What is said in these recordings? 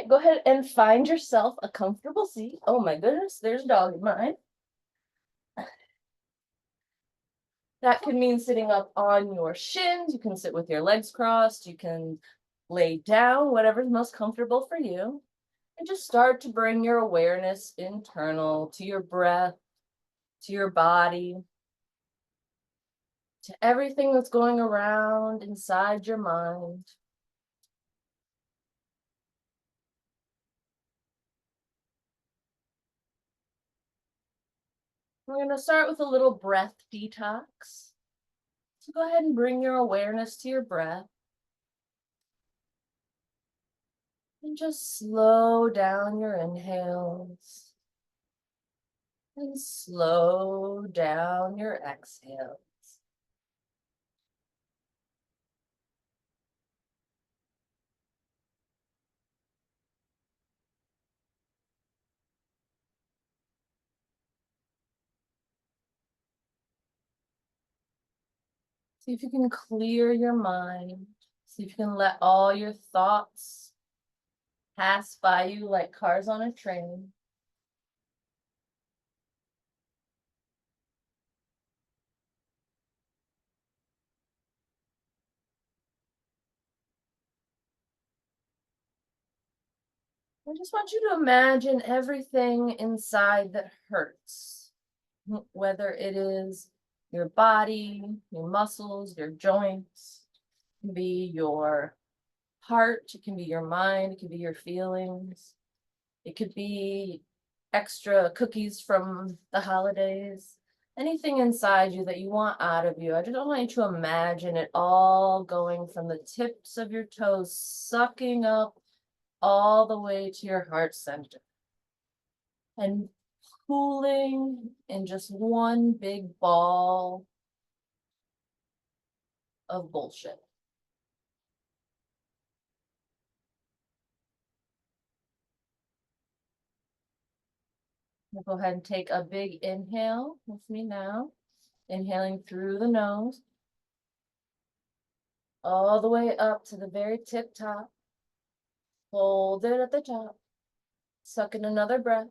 right, go ahead and find yourself a comfortable seat. Oh my goodness, there's a dog of mine. That could mean sitting up on your shins. You can sit with your legs crossed. You can lay down, whatever's most comfortable for you. And just start to bring your awareness internal to your breath, to your body, to everything that's going around inside your mind. We're going to start with a little breath detox. So go ahead and bring your awareness to your breath. And just slow down your inhales. And slow down your exhales. See if you can clear your mind. See if you can let all your thoughts pass by you like cars on a train. I just want you to imagine everything inside that hurts, whether it is your body, your muscles, your joints, it can be your heart, it can be your mind, it can be your feelings, it could be extra cookies from the holidays, anything inside you that you want out of you. I just want you to imagine it all going from the tips of your toes, sucking up all the way to your heart center and pooling in just one big ball of bullshit. We'll go ahead and take a big inhale with me now. Inhaling through the nose, all the way up to the very tip top. Hold it at the top. Suck in another breath.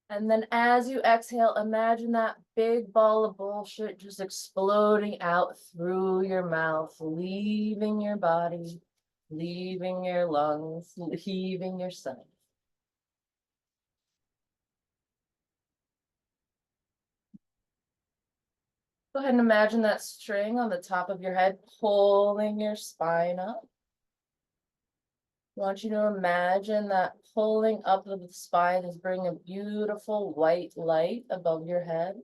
And then as you exhale, imagine that big ball of bullshit just exploding out through your mouth, leaving your body, leaving your lungs, leaving your stomach. Go ahead and imagine that string on the top of your head pulling your spine up. I want you to imagine that pulling up of the spine is bringing a beautiful white light above your head.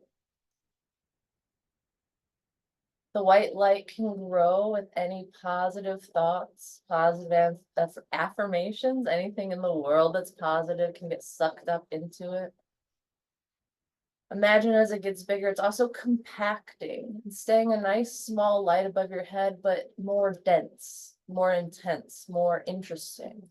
The white light can grow with any positive thoughts, positive affirmations, anything in the world that's positive can get sucked up into it. Imagine as it gets bigger, it's also compacting and staying a nice small light above your head, but more dense, more intense, more interesting.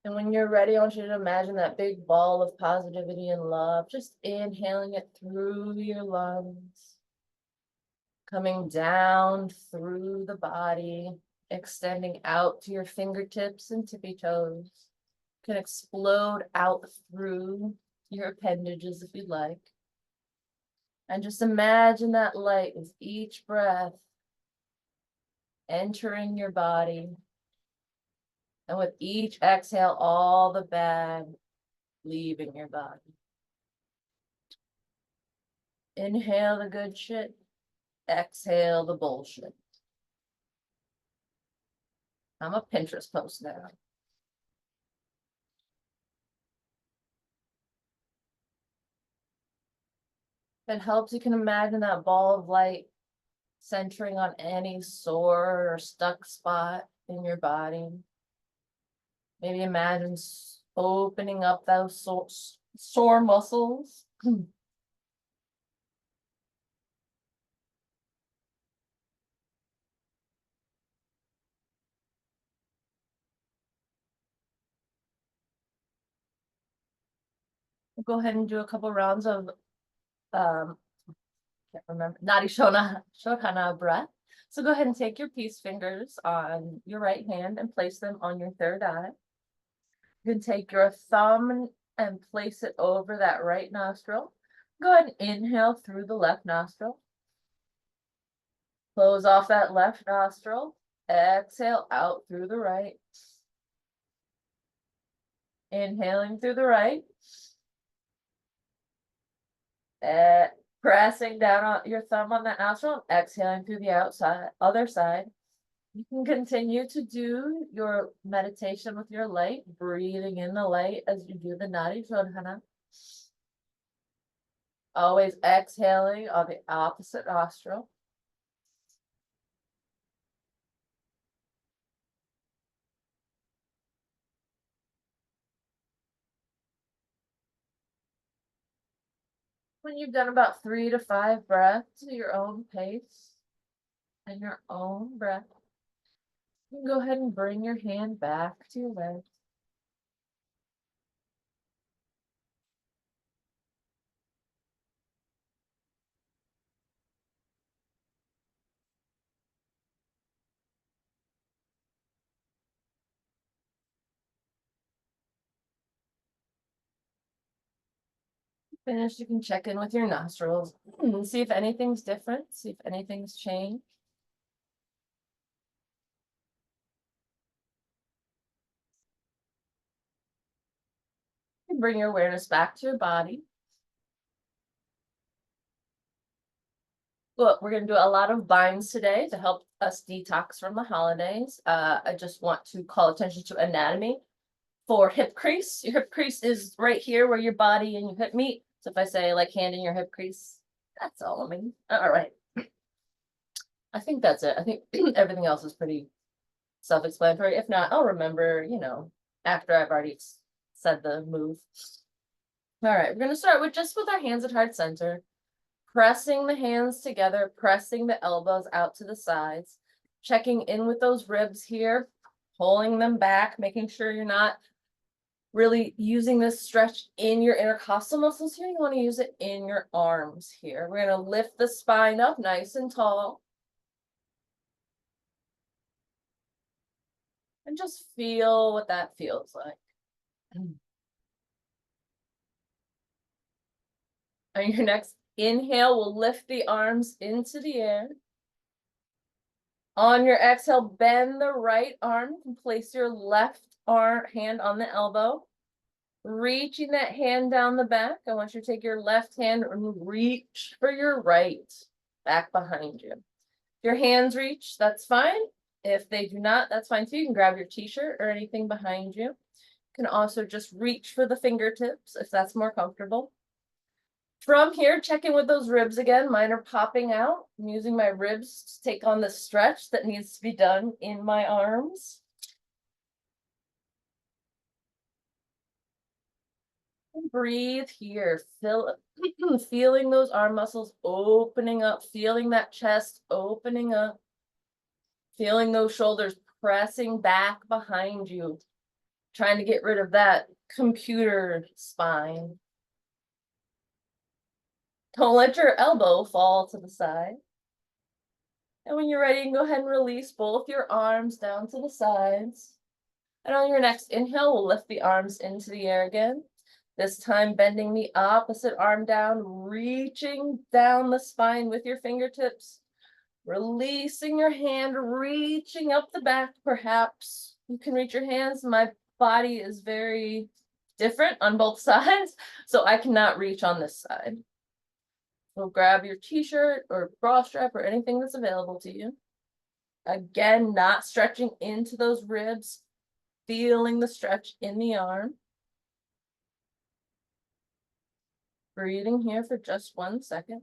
And when you're ready, I want you to imagine that big ball of positivity and love, just inhaling it through your lungs, coming down through the body, extending out to your fingertips and tippy toes. Can explode out through your appendages if you'd like. And just imagine that light with each breath entering your body. And with each exhale, all the bad leaving your body. Inhale the good shit. Exhale the bullshit. I'm a Pinterest post now. If it helps, you can imagine that ball of light centering on any sore or stuck spot in your body. Maybe imagine opening up those sore muscles. We'll go ahead and do a couple rounds of can't remember, Nadi Shodhana breath. So go ahead and take your peace fingers on your right hand and place them on your third eye. You can take your thumb and place it over that right nostril. Go ahead and inhale through the left nostril. Close off that left nostril. Exhale out through the right. Inhaling through the right. Pressing down on your thumb on that nostril, exhaling through the other side. You can continue to do your meditation with your light, breathing in the light as you do the Nadi Shodhana. Always exhaling on the opposite nostril. When you've done about 3 to 5 breaths at your own pace and your own breath, you can go ahead and bring your hand back to your leg. Finished, you can check in with your nostrils and see if anything's different, see if anything's changed. You can bring your awareness back to your body. Look, we're going to do a lot of binds today to help us detox from the holidays. I just want to call attention to anatomy for hip crease. Your hip crease is right here where your body and your hip meet. So if I say like hand in your hip crease, that's all I mean. All right. I think that's it. I think everything else is pretty self-explanatory. If not, I'll remember, after I've already said the move. All right, we're going to start with our hands at heart center. Pressing the hands together, pressing the elbows out to the sides, checking in with those ribs here, pulling them back, making sure you're not really using this stretch in your intercostal muscles here. You want to use it in your arms here. We're going to lift the spine up nice and tall. And just feel what that feels like. On your next inhale, we'll lift the arms into the air. On your exhale, bend the right arm and place your left hand on the elbow. Reaching that hand down the back. I want you to take your left hand and reach for your right back behind you. If your hands reach, that's fine. If they do not, that's fine too. You can grab your t-shirt or anything behind you. You can also just reach for the fingertips if that's more comfortable. From here, check in with those ribs again. Mine are popping out. I'm using my ribs to take on the stretch that needs to be done in my arms. And breathe here. Feeling those arm muscles opening up, feeling that chest opening up, feeling those shoulders pressing back behind you, trying to get rid of that computer spine. Don't let your elbow fall to the side. And when you're ready, you can go ahead and release both your arms down to the sides. And on your next inhale, we'll lift the arms into the air again. This time, bending the opposite arm down, reaching down the spine with your fingertips. Releasing your hand, reaching up the back, perhaps. You can reach your hands. My body is very different on both sides, so I cannot reach on this side. So grab your t-shirt or bra strap or anything that's available to you. Again, not stretching into those ribs, feeling the stretch in the arm. Breathing here for just 1 second.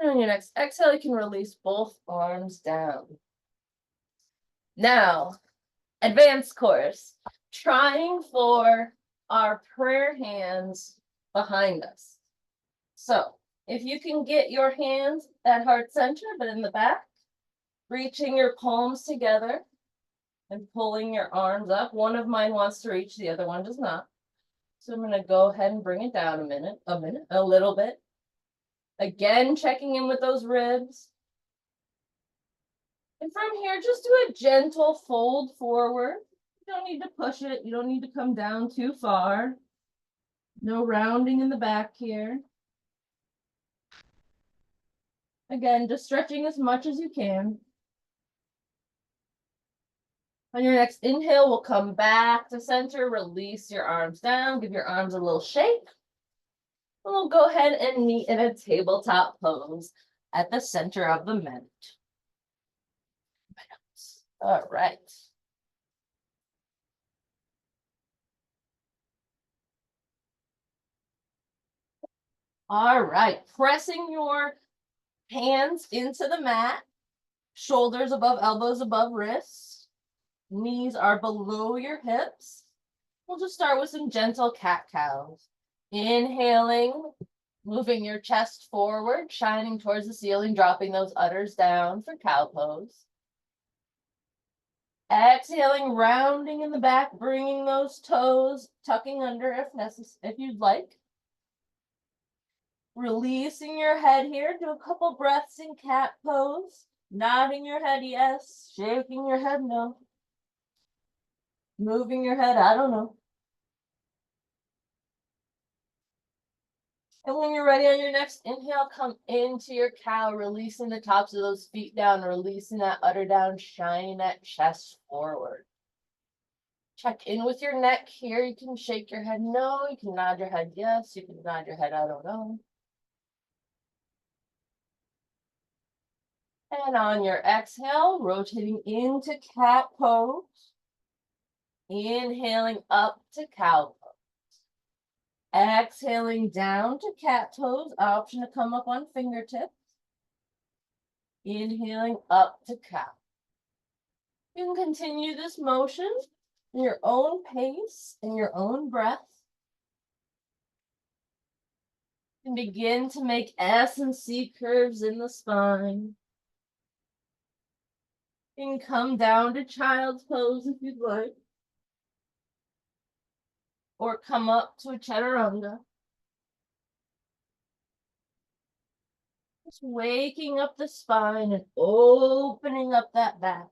And on your next exhale, you can release both arms down. Now, advanced course, trying for our prayer hands behind us. So if you can get your hands at heart center, but in the back, reaching your palms together and pulling your arms up. One of mine wants to reach, the other one does not. So I'm gonna go ahead and bring it down a little bit. Again, checking in with those ribs. And from here, just do a gentle fold forward. You don't need to push it. You don't need to come down too far. No rounding in the back here. Again, just stretching as much as you can. On your next inhale, we'll come back to center, release your arms down, give your arms a little shake. And we'll go ahead and meet in a tabletop pose at the center of the mat. All right. All right, pressing your hands into the mat, shoulders above elbows above wrists, knees are below your hips. We'll just start with some gentle cat-cows. Inhaling, moving your chest forward, shining towards the ceiling, dropping those udders down for cow pose. Exhaling, rounding in the back, bringing those toes, tucking under if necessary, if you'd like. Releasing your head here, do a couple breaths in cat pose. Nodding your head yes, shaking your head no. Moving your head, I don't know. And when you're ready on your next inhale, come into your cow, releasing the tops of those feet down, releasing that udder down, shining that chest forward. Check in with your neck here. You can shake your head no, you can nod your head yes, you can nod your head I don't know. And on your exhale, rotating into cat pose. Inhaling up to cow pose. Exhaling down to cat toes, option to come up on fingertips. Inhaling up to cow. You can continue this motion in your own pace, in your own breath. And begin to make S and C curves in the spine. You can come down to child's pose if you'd like. Or come up to a chaturanga. Just waking up the spine and opening up that back.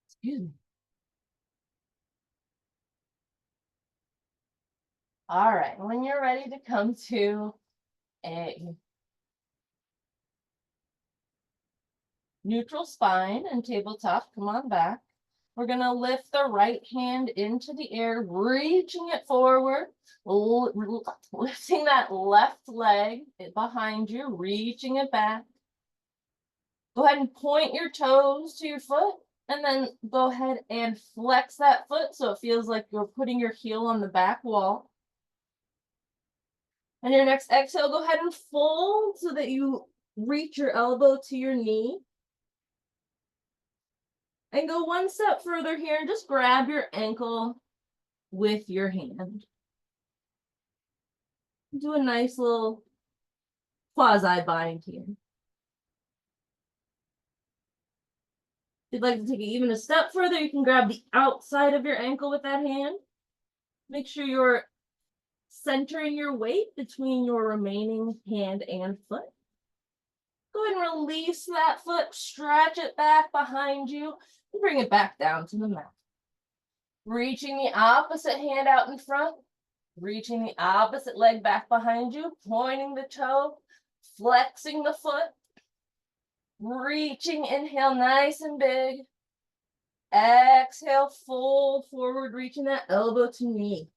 Excuse me. All right, when you're ready to come to a neutral spine and tabletop, come on back. We're gonna lift the right hand into the air, reaching it forward, lifting that left leg behind you, reaching it back. Go ahead and point your toes to your foot, and then go ahead and flex that foot so it feels like you're putting your heel on the back wall. And your next exhale, go ahead and fold so that you reach your elbow to your knee. And go one step further here and just grab your ankle with your hand. Do a nice little quasi bind here. If you'd like to take it even a step further, you can grab the outside of your ankle with that hand. Make sure you're centering your weight between your remaining hand and foot. Go ahead and release that foot, stretch it back behind you, and bring it back down to the mat. Reaching the opposite hand out in front, reaching the opposite leg back behind you, pointing the toe, flexing the foot, reaching, inhale nice and big. Exhale, fold forward, reaching that elbow to knee.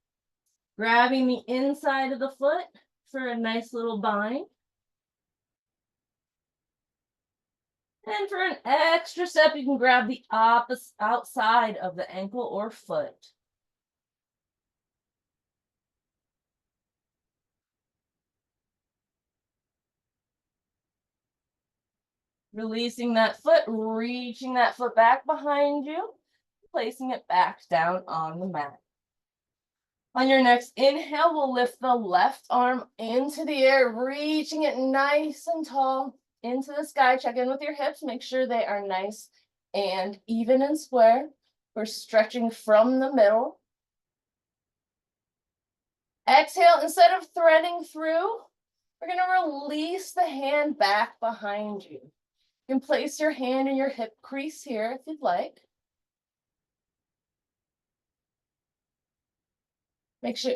Grabbing the inside of the foot for a nice little bind. And for an extra step, you can grab the opposite outside of the ankle or foot. Releasing that foot, reaching that foot back behind you, placing it back down on the mat. On your next inhale, we'll lift the left arm into the air, reaching it nice and tall into the sky. Check in with your hips. Make sure they are nice and even and square. We're stretching from the middle. Exhale, instead of threading through, we're going to release the hand back behind you. You can place your hand in your hip crease here if you'd like. Make sure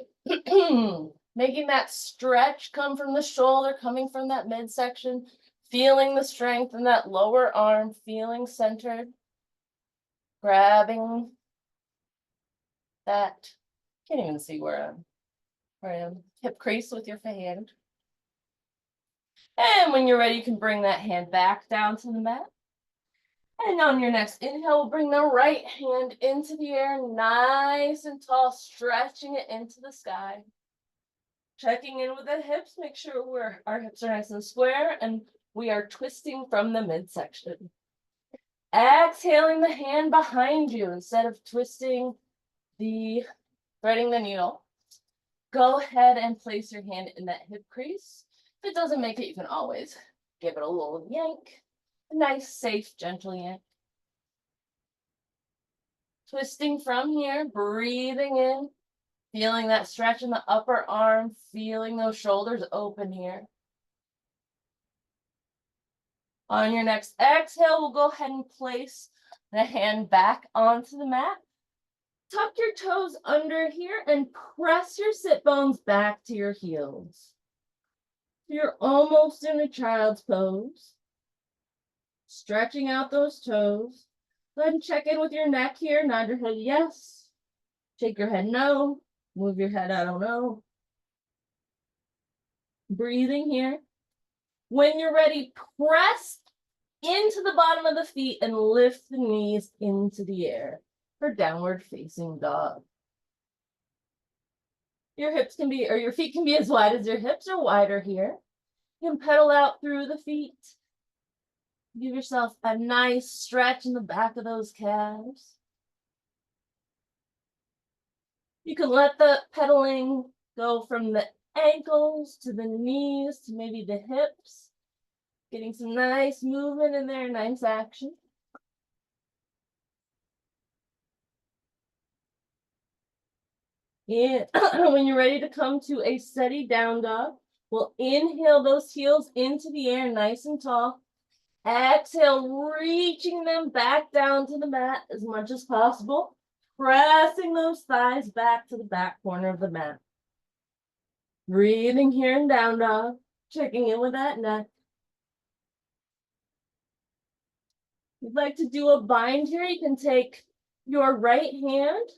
making that stretch come from the shoulder, coming from that midsection, feeling the strength in that lower arm, feeling centered, grabbing that, can't even see where I am, hip crease with your hand. And when you're ready, you can bring that hand back down to the mat. And on your next inhale, we'll bring the right hand into the air, nice and tall, stretching it into the sky. Checking in with the hips, make sure our hips are nice and square, and we are twisting from the midsection. Exhaling the hand behind you instead of twisting threading the needle. Go ahead and place your hand in that hip crease. If it doesn't make it, you can always give it a little yank. A nice, safe, gentle yank. Twisting from here, breathing in, feeling that stretch in the upper arm, feeling those shoulders open here. On your next exhale, we'll go ahead and place the hand back onto the mat. Tuck your toes under here and press your sit bones back to your heels. You're almost in a child's pose. Stretching out those toes. Go ahead and check in with your neck here. Nod your head yes. Shake your head no. Move your head I don't know. Breathing here. When you're ready, press into the bottom of the feet and lift the knees into the air for downward facing dog. Your feet can be as wide as your hips or wider here. You can pedal out through the feet. Give yourself a nice stretch in the back of those calves. You can let the pedaling go from the ankles to the knees to maybe the hips. Getting some nice movement in there, nice action. And when you're ready to come to a steady down dog, we'll inhale those heels into the air nice and tall. Exhale, reaching them back down to the mat as much as possible. Pressing those thighs back to the back corner of the mat. Breathing here in down dog. Checking in with that neck. If you'd like to do a bind here, you can take your right hand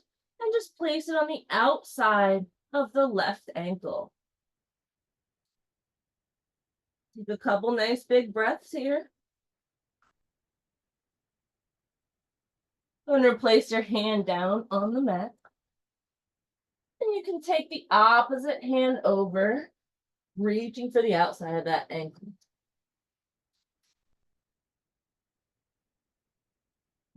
and just place it on the outside of the left ankle. Take a couple nice big breaths here. And place your hand down on the mat. And you can take the opposite hand over, reaching for the outside of that ankle.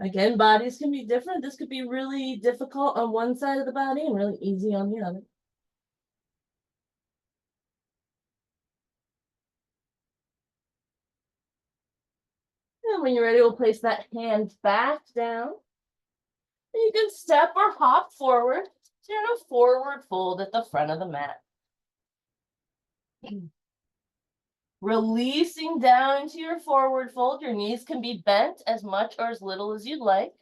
Again, bodies can be different. This could be really difficult on one side of the body and really easy on the other. And when you're ready, we'll place that hand back down. And you can step or hop forward. So you're in a forward fold at the front of the mat. Releasing down into your forward fold. Your knees can be bent as much or as little as you'd like.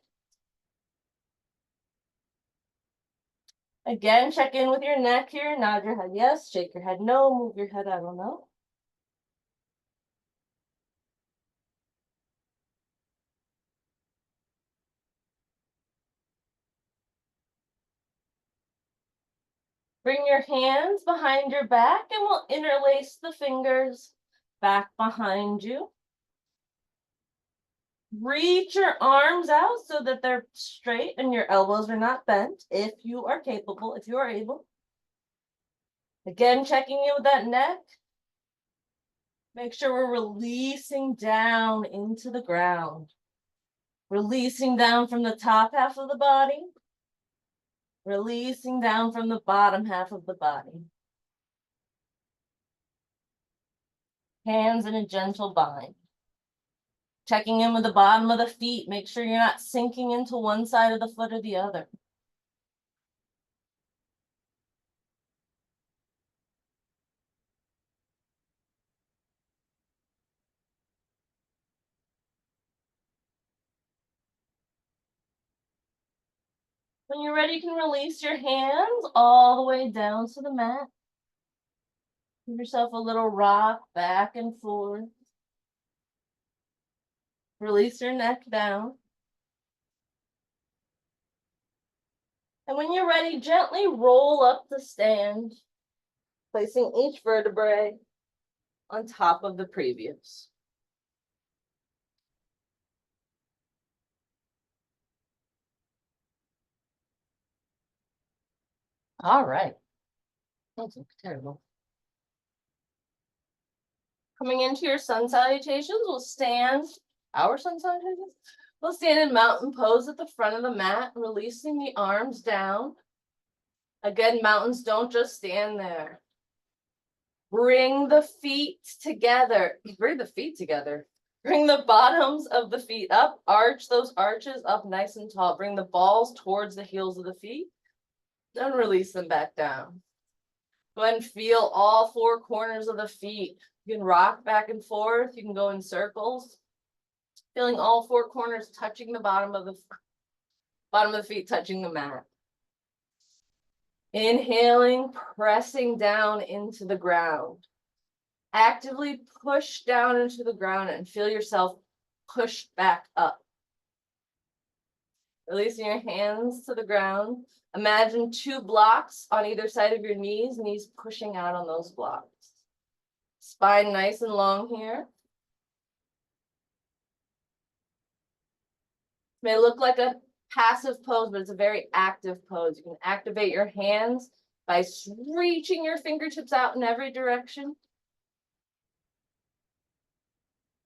Again, check in with your neck here. Nod your head yes, shake your head no, move your head I don't know. Bring your hands behind your back and we'll interlace the fingers back behind you. Reach your arms out so that they're straight and your elbows are not bent if you are capable, if you are able. Again, checking in with that neck. Make sure we're releasing down into the ground. Releasing down from the top half of the body. Releasing down from the bottom half of the body. Hands in a gentle bind. Checking in with the bottom of the feet. Make sure you're not sinking into one side of the foot or the other. When you're ready, you can release your hands all the way down to the mat. Give yourself a little rock back and forth. Release your neck down. And when you're ready, gently roll up the stand, placing each vertebrae on top of the previous. All right. That's terrible. Coming into your sun salutations, we'll stand, our sun salutations? We'll stand in mountain pose at the front of the mat, releasing the arms down. Again, mountains don't just stand there. Bring the feet together. Bring the feet together. Bring the bottoms of the feet up. Arch those arches up nice and tall. Bring the balls towards the heels of the feet. Then release them back down. Go ahead and feel all four corners of the feet. You can rock back and forth. You can go in circles. Feeling all four corners touching the bottom of the feet, touching the mat. Inhaling, pressing down into the ground. Actively push down into the ground and feel yourself push back up. Releasing your hands to the ground. Imagine 2 blocks on either side of your knees pushing out on those blocks. Spine nice and long here. It may look like a passive pose, but it's a very active pose. You can activate your hands by reaching your fingertips out in every direction.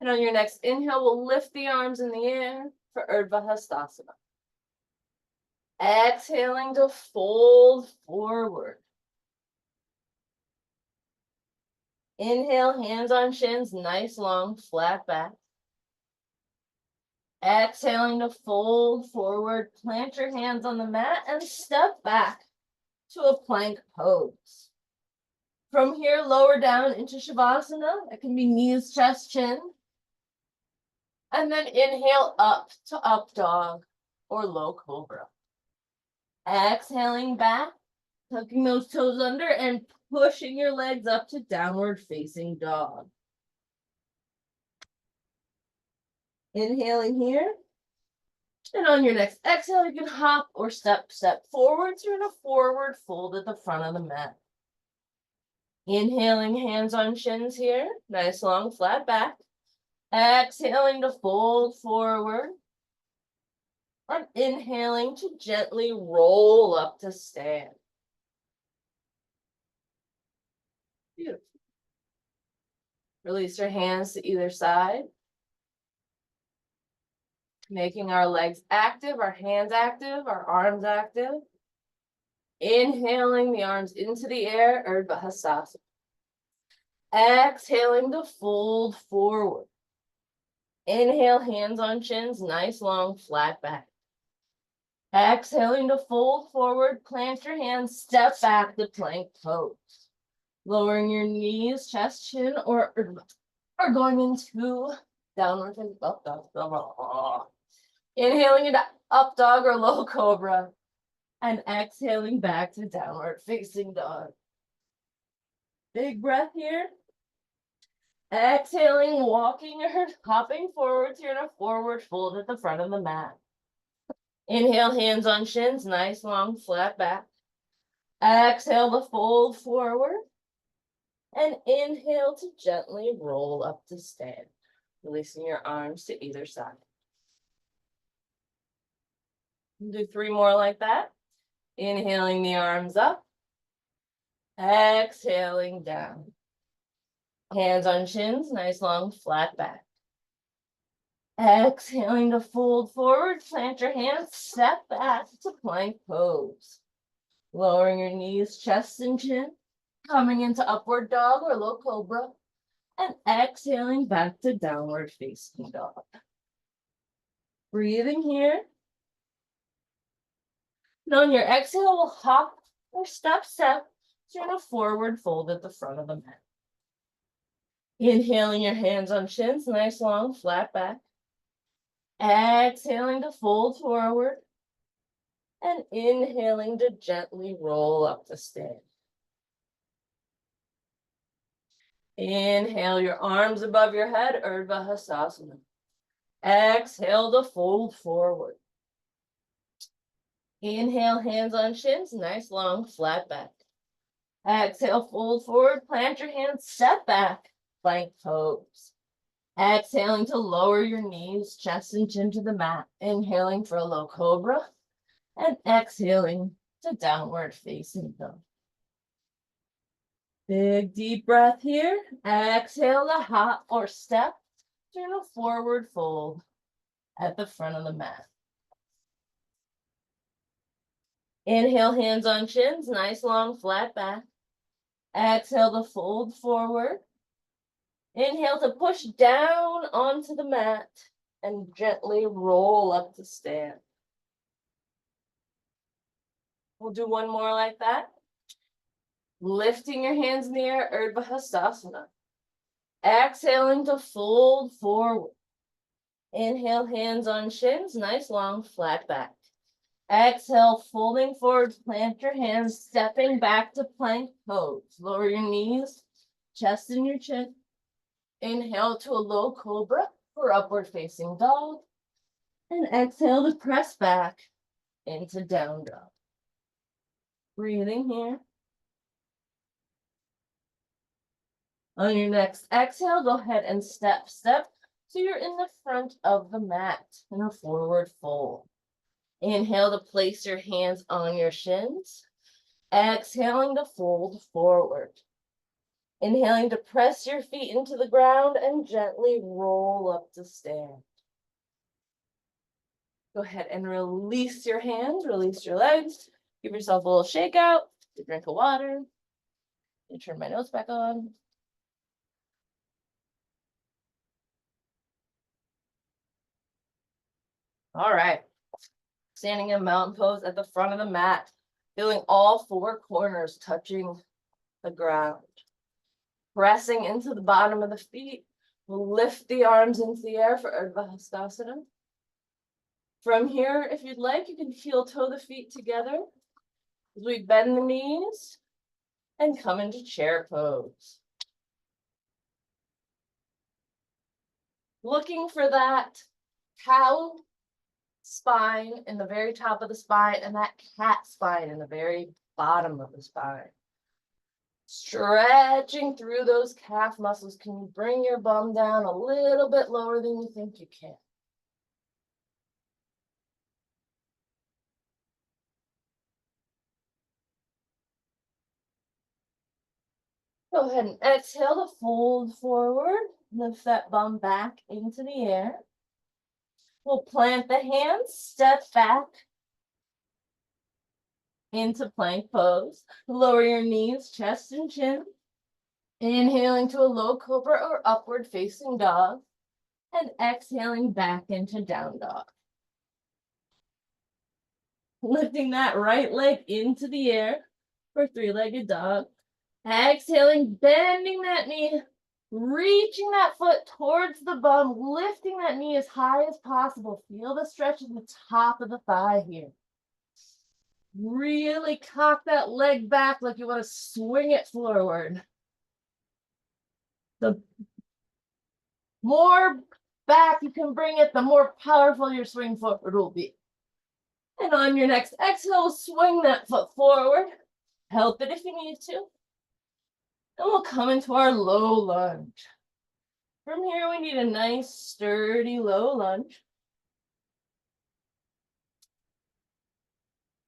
And on your next inhale, we'll lift the arms in the air for Urdhva Hastasana. Exhaling to fold forward. Inhale, hands on shins, nice long flat back. Exhaling to fold forward, plant your hands on the mat and step back to a plank pose. From here, lower down into Shavasana. It can be knees, chest, chin. And then inhale up to up dog or low cobra. Exhaling back, tucking those toes under and pushing your legs up to downward facing dog. Inhaling here. And on your next exhale, you can hop or step forward. So you're in a forward fold at the front of the mat. Inhaling, hands on shins here. Nice long flat back. Exhaling to fold forward. And inhaling to gently roll up to stand. Beautiful. Release your hands to either side. Making our legs active, our hands active, our arms active. Inhaling the arms into the air, Urdhva Hastasana. Exhaling to fold forward. Inhale, hands on shins, nice long flat back. Exhaling to fold forward, plant your hands, step back to plank pose. Lowering your knees, chest, chin, or going into downward facing up dog. Inhaling into up dog or low cobra. And exhaling back to downward facing dog. Big breath here. Exhaling, walking or hopping forwards here in a forward fold at the front of the mat. Inhale, hands on shins, nice long flat back. Exhale to fold forward. And inhale to gently roll up to stand. Releasing your arms to either side. Do 3 more like that. Inhaling the arms up. Exhaling down. Hands on shins, nice long flat back. Exhaling to fold forward, plant your hands, step back to plank pose. Lowering your knees, chest and chin, coming into upward dog or low cobra, and exhaling back to downward facing dog. Breathing here. And on your exhale, we'll hop or step. So you're in a forward fold at the front of the mat. Inhaling your hands on shins, nice long flat back. Exhaling to fold forward. And inhaling to gently roll up to stand. Inhale your arms above your head, Urdhva Hastasana. Exhale to fold forward. Inhale, hands on shins, nice long flat back. Exhale, fold forward, plant your hands, step back, plank pose. Exhaling to lower your knees, chest and chin to the mat. Inhaling for a low cobra and exhaling to downward facing dog. Big deep breath here. Exhale to hop or step to a forward fold at the front of the mat. Inhale, hands on shins, nice long flat back. Exhale to fold forward. Inhale to push down onto the mat and gently roll up to stand. We'll do one more like that. Lifting your hands in the air, Urdhva Hastasana. Exhaling to fold forward. Inhale, hands on shins, nice long flat back. Exhale, folding forward, plant your hands, stepping back to plank pose. Lower your knees, chest and your chin. Inhale to a low cobra or upward facing dog. And exhale to press back into down dog. Breathing here. On your next exhale, go ahead and step. So you're in the front of the mat in a forward fold. Inhale to place your hands on your shins. Exhaling to fold forward. Inhaling to press your feet into the ground and gently roll up to stand. Go ahead and release your hands, release your legs. Give yourself a little shake out, a drink of water. And turn my notes back on. All right. Standing in mountain pose at the front of the mat, feeling all four corners touching the ground. Pressing into the bottom of the feet, we'll lift the arms into the air for Urdhva Hastasana. From here, if you'd like, you can heel toe the feet together as we bend the knees and come into chair pose. Looking for that cow spine in the very top of the spine and that cat spine in the very bottom of the spine. Stretching through those calf muscles. Can you bring your bum down a little bit lower than you think you can? Go ahead and exhale to fold forward. Lift that bum back into the air. We'll plant the hands, step back into plank pose. Lower your knees, chest and chin. Inhaling to a low cobra or upward facing dog. And exhaling back into down dog. Lifting that right leg into the air for three-legged dog. Exhaling, bending that knee, reaching that foot towards the bum, lifting that knee as high as possible. Feel the stretch at the top of the thigh here. Really cock that leg back like you want to swing it forward. The more back you can bring it, the more powerful your swing forward will be. And on your next exhale, swing that foot forward. Help it if you need to. And we'll come into our low lunge. From here, we need a nice, sturdy, low lunge.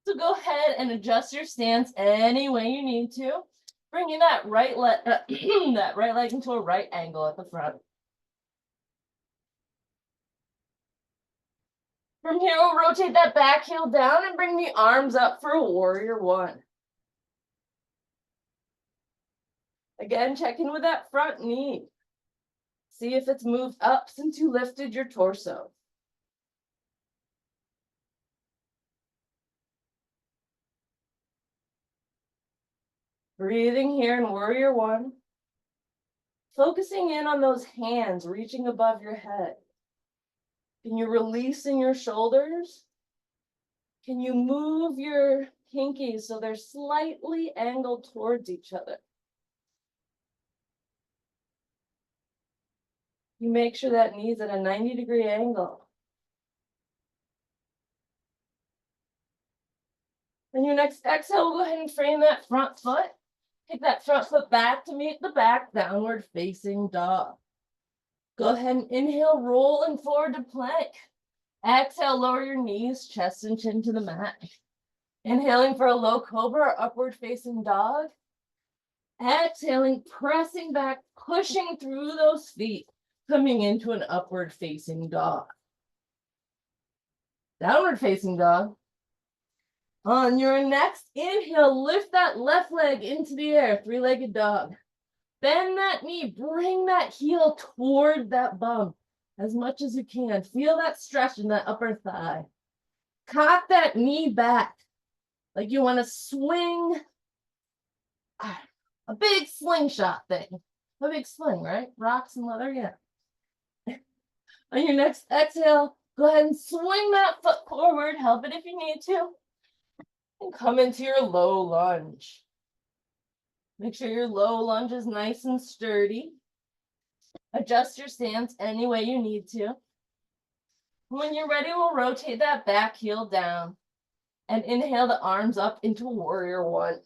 So go ahead and adjust your stance any way you need to. Bringing that right leg into a right angle at the front. From here, we'll rotate that back heel down and bring the arms up for a warrior one. Again, check in with that front knee. See if it's moved up since you lifted your torso. Breathing here in warrior one. Focusing in on those hands reaching above your head. Can you release in your shoulders? Can you move your pinkies so they're slightly angled towards each other? You make sure that knee's at a 90-degree angle. Then your next exhale, we'll go ahead and frame that front foot. Take that front foot back to meet the back, downward facing dog. Go ahead and inhale, rolling forward to plank. Exhale, lower your knees, chest and chin to the mat. Inhaling for a low cobra or upward facing dog. Exhaling, pressing back, pushing through those feet, coming into an upward facing dog. Downward facing dog. On your next inhale, lift that left leg into the air, three-legged dog. Bend that knee, bring that heel toward that bum as much as you can. Feel that stretch in that upper thigh. Cock that knee back like you want to swing a big slingshot thing. A big sling, right? Rocks and leather, yeah. On your next exhale, go ahead and swing that foot forward. Help it if you need to. And come into your low lunge. Make sure your low lunge is nice and sturdy. Adjust your stance any way you need to. When you're ready, we'll rotate that back heel down and inhale the arms up into warrior one.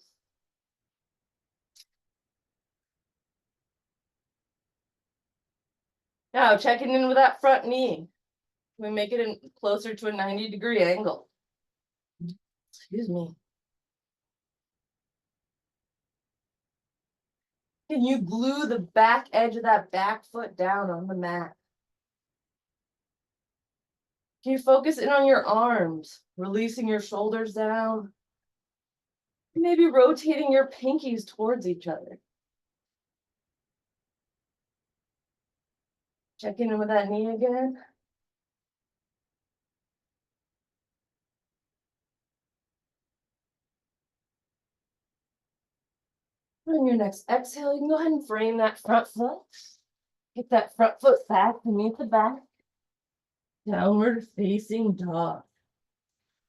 Now checking in with that front knee. We make it closer to a 90-degree angle. Excuse me. Can you glue the back edge of that back foot down on the mat? Can you focus in on your arms, releasing your shoulders down? Maybe rotating your pinkies towards each other. Check in with that knee again. On your next exhale, you can go ahead and frame that front foot. Get that front foot back to meet the back. Downward facing dog.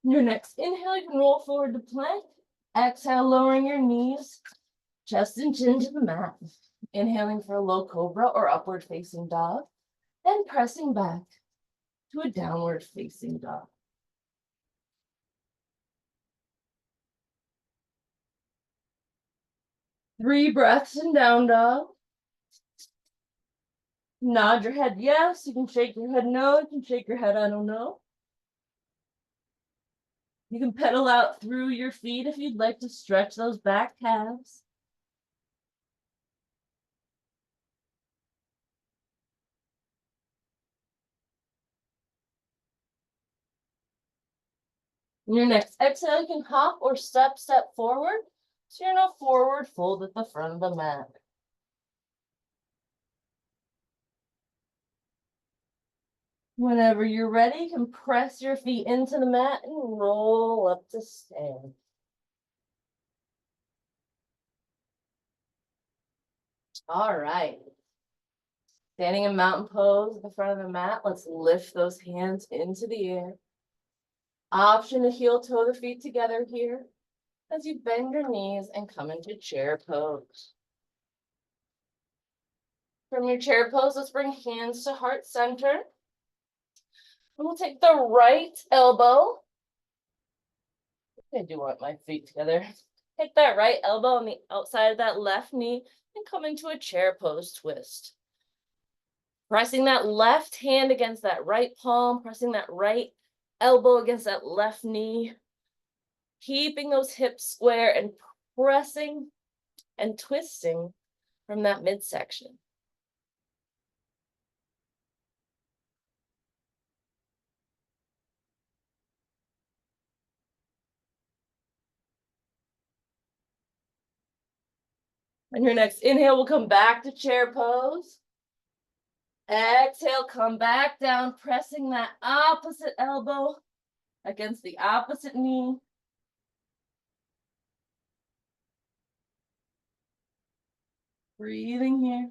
Your next inhale, you can roll forward to plank. Exhale, lowering your knees, chest and chin to the mat. Inhaling for a low cobra or upward facing dog. And pressing back to a downward facing dog. Three breaths in down dog. Nod your head yes. You can shake your head no. You can shake your head I don't know. You can pedal out through your feet if you'd like to stretch those back calves. In your next exhale, you can hop or step forward. So you're in a forward fold at the front of the mat. Whenever you're ready, you can press your feet into the mat and roll up to stand. All right. Standing in mountain pose at the front of the mat, let's lift those hands into the air. Option to heel toe the feet together here as you bend your knees and come into chair pose. From your chair pose, let's bring hands to heart center. And we'll take the right elbow. I do want my feet together. Take that right elbow on the outside of that left knee and come into a chair pose twist. Pressing that left hand against that right palm, pressing that right elbow against that left knee. Keeping those hips square and pressing and twisting from that midsection. On your next inhale, we'll come back to chair pose. Exhale, come back down, pressing that opposite elbow against the opposite knee. Breathing here.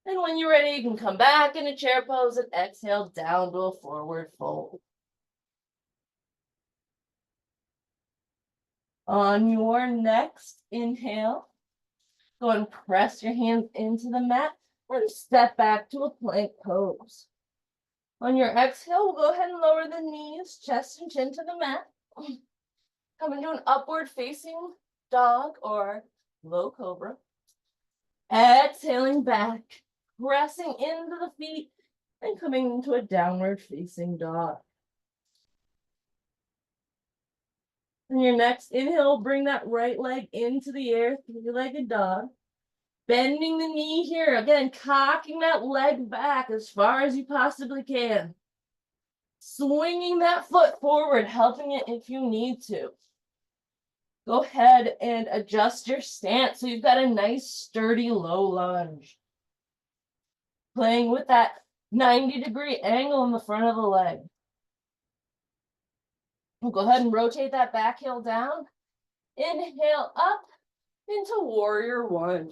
And when you're ready, you can come back into chair pose and exhale down to a forward fold. On your next inhale, go and press your hands into the mat and step back to a plank pose. On your exhale, we'll go ahead and lower the knees, chest and chin to the mat. Come into an upward facing dog or low cobra. Exhaling back, pressing into the feet and coming into a downward facing dog. On your next inhale, bring that right leg into the air, three-legged dog. Bending the knee here, again, cocking that leg back as far as you possibly can. Swinging that foot forward, helping it if you need to. Go ahead and adjust your stance so you've got a nice sturdy low lunge. Playing with that 90-degree angle in the front of the leg. We'll go ahead and rotate that back heel down. Inhale up into warrior one.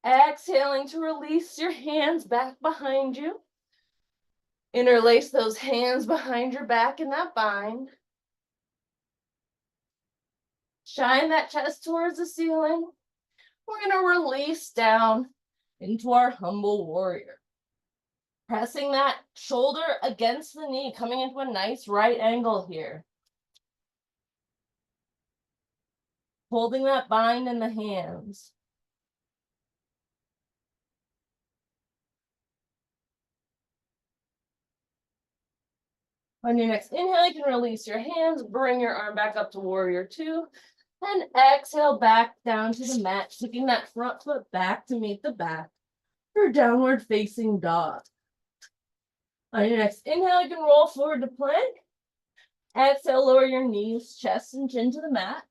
Exhaling to release your hands back behind you. Interlace those hands behind your back in that bind. Shine that chest towards the ceiling. We're going to release down into our humble warrior. Pressing that shoulder against the knee, coming into a nice right angle here. Holding that bind in the hands. On your next inhale, you can release your hands, bring your arm back up to warrior two, and exhale back down to the mat, taking that front foot back to meet the back for downward facing dog. On your next inhale, you can roll forward to plank. Exhale, lower your knees, chest and chin to the mat.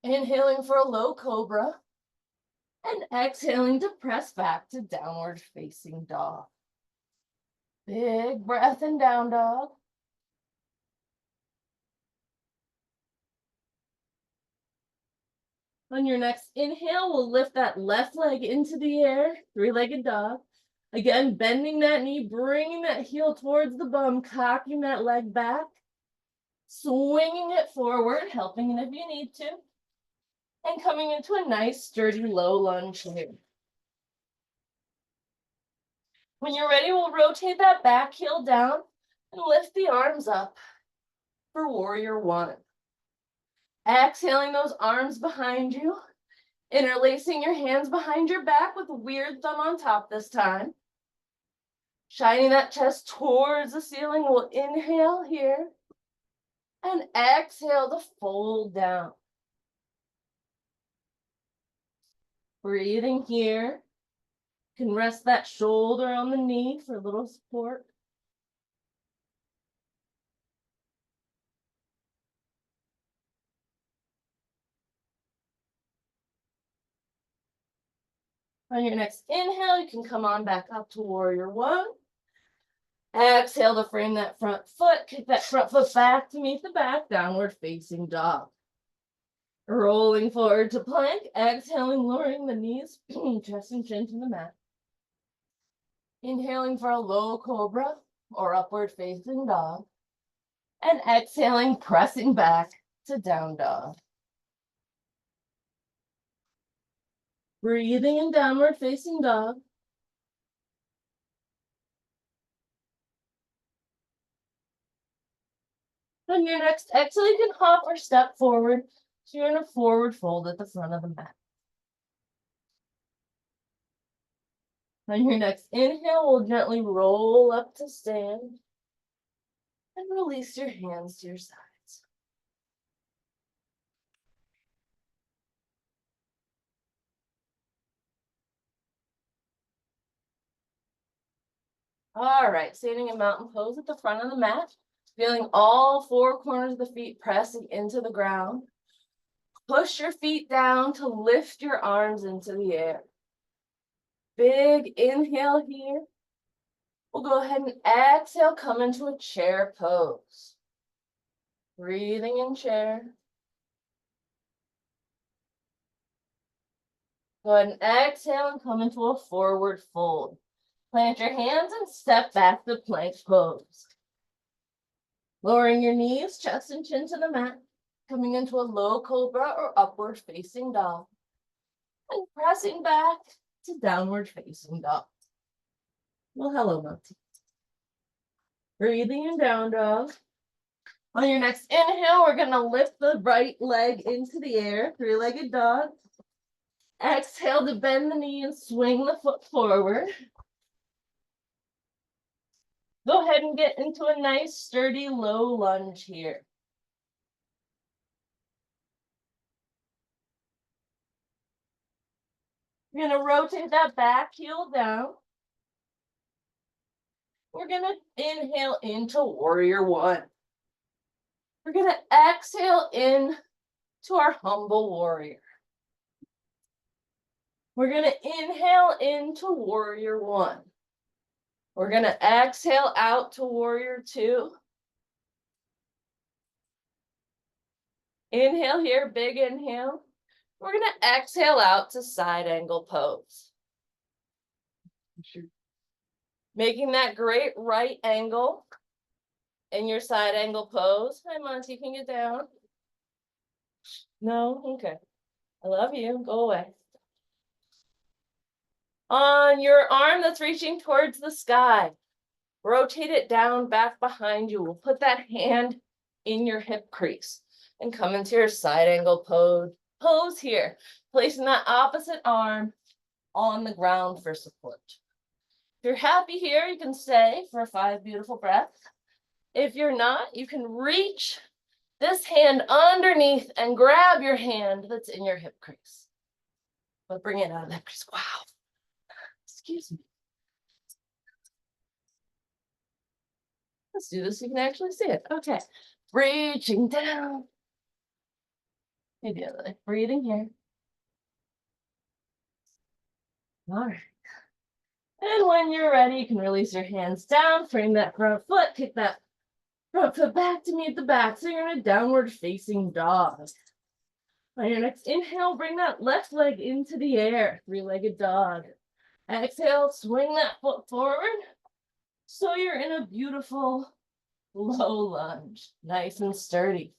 Inhaling for a low cobra. And exhaling to press back to downward facing dog. Big breath in down dog. On your next inhale, we'll lift that left leg into the air, three-legged dog. Again, bending that knee, bringing that heel towards the bum, cocking that leg back, swinging it forward, helping it if you need to, and coming into a nice, sturdy, low lunge here. When you're ready, we'll rotate that back heel down and lift the arms up for warrior one. Exhaling those arms behind you, interlacing your hands behind your back with a weird thumb on top this time. Shining that chest towards the ceiling, we'll inhale here and exhale to fold down. Breathing here. You can rest that shoulder on the knee for a little support. On your next inhale, you can come on back up to warrior one. Exhale to frame that front foot, kick that front foot back to meet the back, downward facing dog. Rolling forward to plank, exhaling, lowering the knees, chest and chin to the mat. Inhaling for a low cobra or upward facing dog. And exhaling, pressing back to down dog. Breathing in downward facing dog. On your next exhale, you can hop or step forward. So you're in a forward fold at the front of the mat. On your next inhale, we'll gently roll up to stand and release your hands to your sides. All right, standing in mountain pose at the front of the mat, feeling all four corners of the feet pressing into the ground. Push your feet down to lift your arms into the air. Big inhale here. We'll go ahead and exhale, come into a chair pose. Breathing in chair. Go ahead and exhale and come into a forward fold. Plant your hands and step back to plank pose. Lowering your knees, chest and chin to the mat. Coming into a low cobra or upward facing dog. And pressing back to downward facing dog. Well, hello, Monty. Breathing in down dog. On your next inhale, we're going to lift the right leg into the air, three-legged dog. Exhale to bend the knee and swing the foot forward. Go ahead and get into a nice, sturdy, low lunge here. You're going to rotate that back heel down. We're going to inhale into warrior one. We're going to exhale in to our humble warrior. We're going to inhale into warrior one. We're going to exhale out to warrior two. Inhale here, big inhale. We're going to exhale out to side angle pose. Making that great right angle in your side angle pose. Hi, Monty, can you get down? No? Okay. I love you. Go away. On your arm that's reaching towards the sky, rotate it down back behind you. We'll put that hand in your hip crease and come into your side angle pose here, placing that opposite arm on the ground for support. If you're happy here, you can stay for 5 beautiful breaths. If you're not, you can reach this hand underneath and grab your hand that's in your hip crease. But bring it out of that crease. Wow. Excuse me. Let's do this so you can actually see it. Okay. Reaching down. Maybe other way. Breathing here. All right. And when you're ready, you can release your hands down, frame that front foot, kick that front foot back to meet the back. So you're in a downward facing dog. On your next inhale, bring that left leg into the air, three-legged dog. Exhale, swing that foot forward. So you're in a beautiful low lunge, nice and sturdy.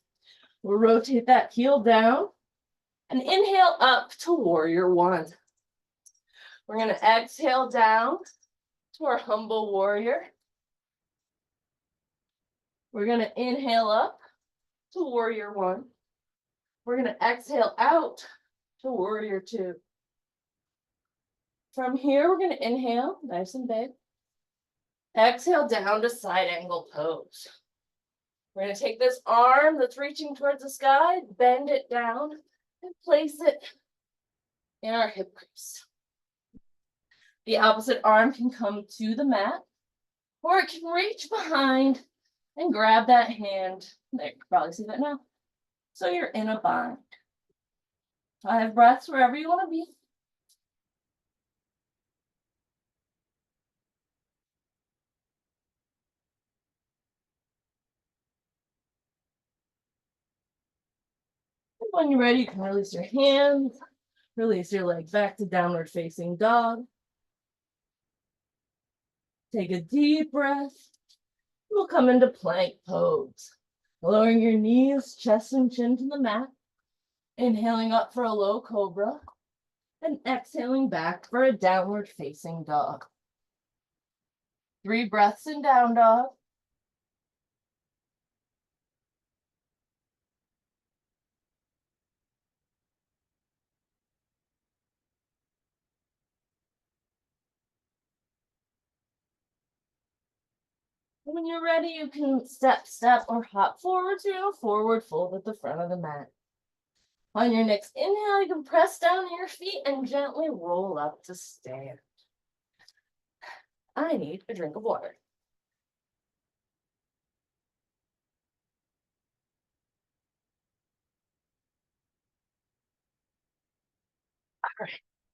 We'll rotate that heel down and inhale up to warrior one. We're going to exhale down to our humble warrior. We're going to inhale up to warrior one. We're going to exhale out to warrior two. From here, we're going to inhale, nice and big. Exhale down to side angle pose. We're going to take this arm that's reaching towards the sky, bend it down, and place it in our hip crease. The opposite arm can come to the mat, or it can reach behind and grab that hand. There, you can probably see that now. So you're in a bind. 5 breaths wherever you want to be. And when you're ready, you can release your hands, release your leg back to downward facing dog. Take a deep breath. We'll come into plank pose. Lowering your knees, chest and chin to the mat. Inhaling up for a low cobra. And exhaling back for a downward facing dog. 3 breaths in down dog. When you're ready, you can step, or hop forward to a forward fold at the front of the mat. On your next inhale, you can press down on your feet and gently roll up to stand. I need a drink of water.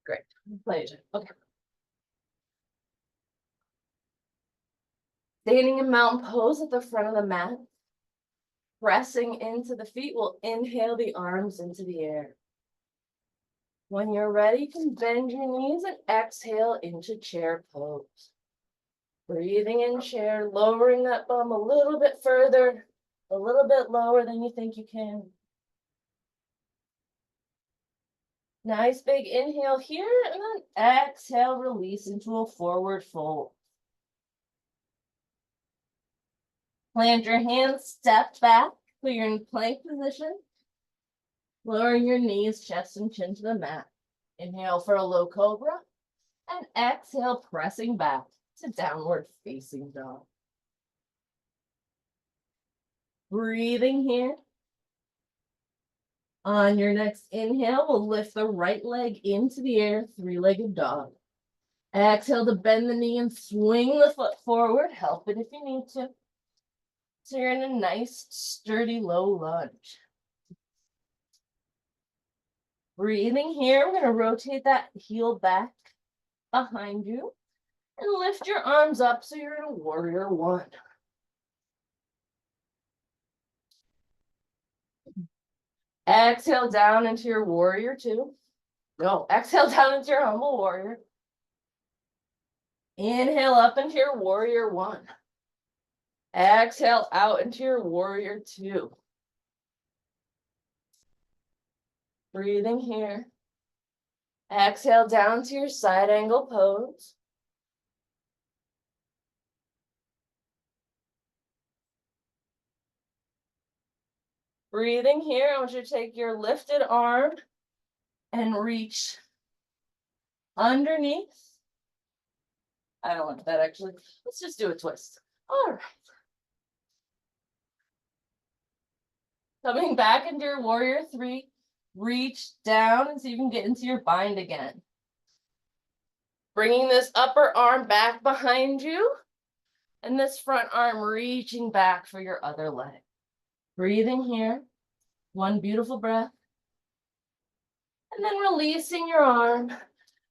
Great. Pleasure. Okay. Standing in mountain pose at the front of the mat. Pressing into the feet, we'll inhale the arms into the air. When you're ready, you can bend your knees and exhale into chair pose. Breathing in chair, lowering that bum a little bit further, a little bit lower than you think you can. Nice big inhale here, and then exhale, release into a forward fold. Plant your hands, step back, so you're in plank position. Lowering your knees, chest and chin to the mat. Inhale for a low cobra, and exhale, pressing back to downward facing dog. Breathing here. On your next inhale, we'll lift the right leg into the air, three-legged dog. Exhale to bend the knee and swing the foot forward. Help it if you need to. So you're in a nice, sturdy, low lunge. Breathing here, we're going to rotate that heel back behind you and lift your arms up so you're in a warrior one. Exhale down into your warrior two. No, exhale down into your humble warrior. Inhale up into your warrior one. Exhale out into your warrior two. Breathing here. Exhale down to your side angle pose. Breathing here, I want you to take your lifted arm and reach underneath. I don't like that actually. Let's just do a twist. All right. Coming back into your warrior three, reach down and see if you can get into your bind again. Bringing this upper arm back behind you and this front arm reaching back for your other leg. Breathing here, one beautiful breath. And then releasing your arm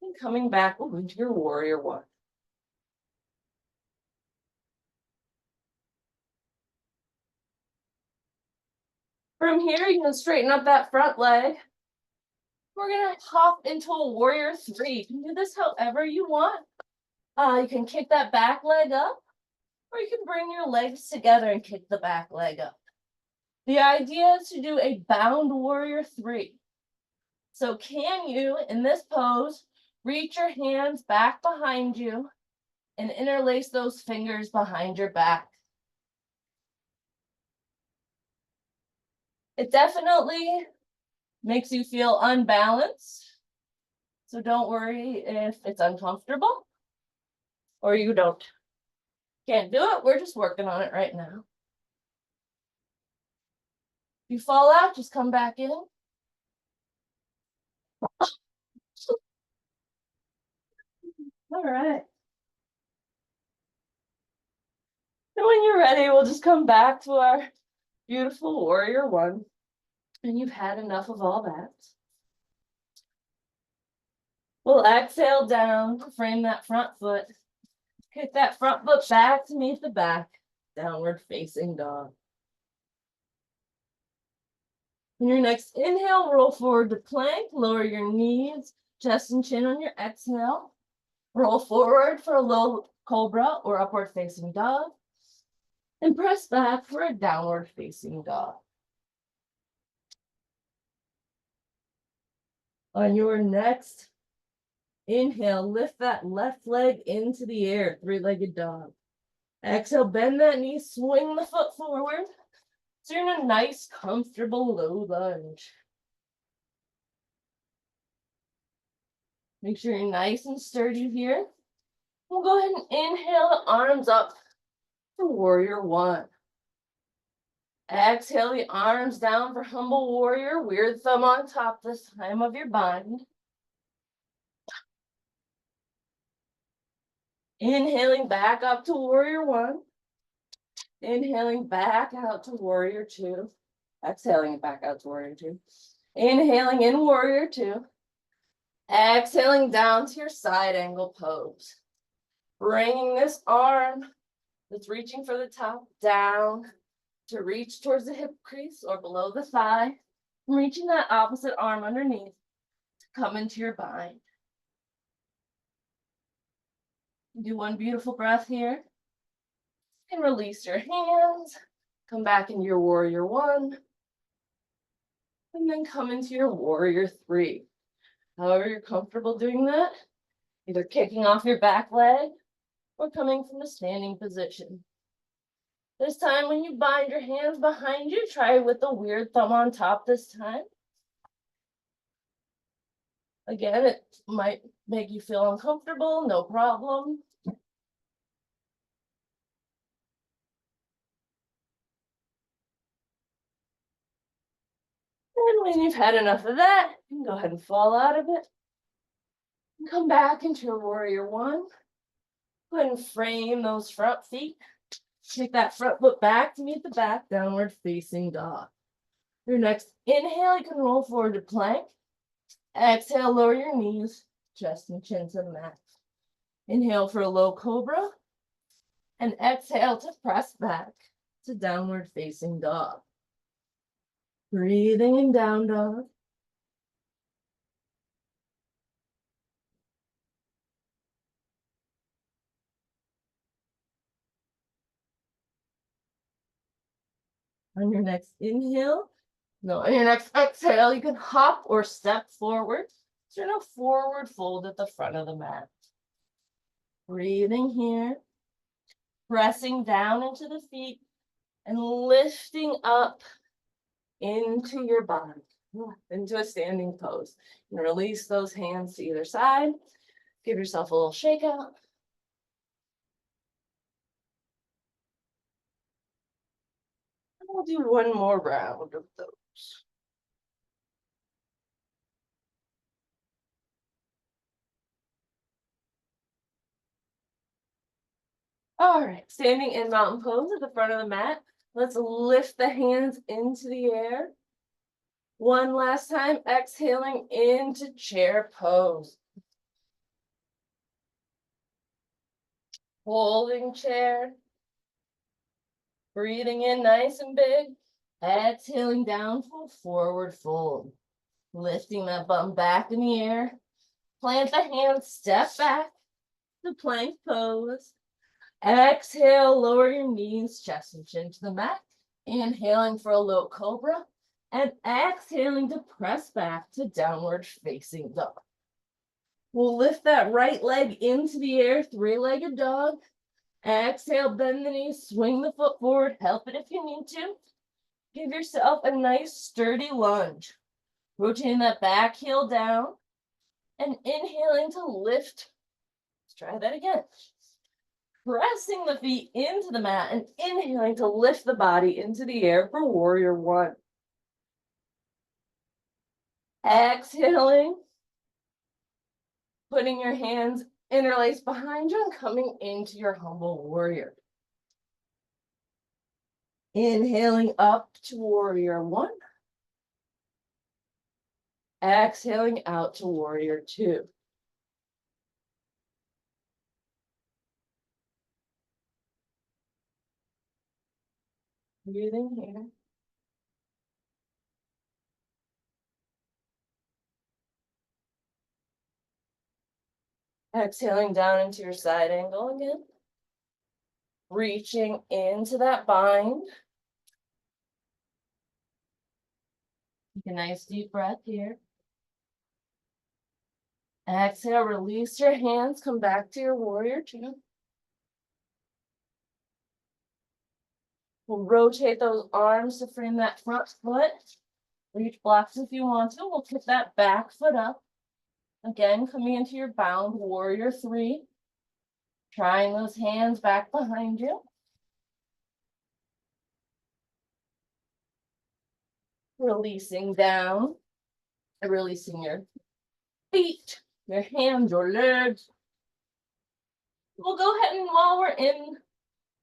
and coming back into your warrior one. From here, you can straighten up that front leg. We're gonna hop into a warrior three. You can do this however you want. You can kick that back leg up, or you can bring your legs together and kick the back leg up. The idea is to do a bound warrior three. So can you, in this pose, reach your hands back behind you and interlace those fingers behind your back? It definitely makes you feel unbalanced. So don't worry if it's uncomfortable or you can't do it. We're just working on it right now. If you fall out, just come back in. All right. And when you're ready, we'll just come back to our beautiful warrior one. And you've had enough of all that. We'll exhale down to frame that front foot. Kick that front foot back to meet the back. Downward facing dog. In your next inhale, roll forward to plank. Lower your knees, chest and chin on your exhale. Roll forward for a low cobra or upward facing dog. And press back for a downward facing dog. On your next inhale, lift that left leg into the air, three-legged dog. Exhale, bend that knee, swing the foot forward. So you're in a nice, comfortable low lunge. Make sure you're nice and sturdy here. We'll go ahead and inhale the arms up for warrior one. Exhale the arms down for humble warrior. Weird thumb on top this time of your bind. Inhaling back up to warrior one. Inhaling back out to warrior two. Exhaling back out to warrior two. Inhaling in warrior two. Exhaling down to your side angle pose. Bringing this arm that's reaching for the top down to reach towards the hip crease or below the thigh. Reaching that opposite arm underneath to come into your bind. Do one beautiful breath here. And release your hands. Come back into your warrior one. And then come into your warrior three. However you're comfortable doing that, either kicking off your back leg or coming from a standing position. This time when you bind your hands behind you, try with the weird thumb on top this time. Again, it might make you feel uncomfortable, no problem. And when you've had enough of that, you can go ahead and fall out of it. And come back into your warrior one. Go ahead and frame those front feet. Take that front foot back to meet the back, downward facing dog. Your next inhale, you can roll forward to plank. Exhale, lower your knees, chest and chin to the mat. Inhale for a low cobra. And exhale to press back to downward facing dog. Breathing in down dog. On your next inhale, on your next exhale, you can hop or step forward. So you're in a forward fold at the front of the mat. Breathing here, pressing down into the feet and lifting up into your body, into a standing pose. And release those hands to either side. Give yourself a little shake out. And we'll do one more round of those. All right, standing in mountain pose at the front of the mat. Let's lift the hands into the air. One last time, exhaling into chair pose. Holding chair. Breathing in nice and big. Exhaling down to a forward fold. Lifting that bum back in the air. Plant the hands, step back to plank pose. Exhale, lower your knees, chest and chin to the mat. Inhaling for a low cobra. And exhaling to press back to downward facing dog. We'll lift that right leg into the air, three-legged dog. Exhale, bend the knees, swing the foot forward, help it if you need to. Give yourself a nice sturdy lunge. Rotating that back heel down and inhaling to lift. Let's try that again. Pressing the feet into the mat and inhaling to lift the body into the air for warrior one. Exhaling, putting your hands interlaced behind you and coming into your humble warrior. Inhaling up to warrior one. Exhaling out to warrior two. Breathing here. Exhaling down into your side angle again. Reaching into that bind. Take a nice deep breath here. Exhale, release your hands, come back to your warrior two. We'll rotate those arms to frame that front foot. Reach blocks if you want to. We'll kick that back foot up. Again, coming into your bound warrior three. Trying those hands back behind you. Releasing down. Releasing your feet, your hands, your legs. We'll go ahead and while we're in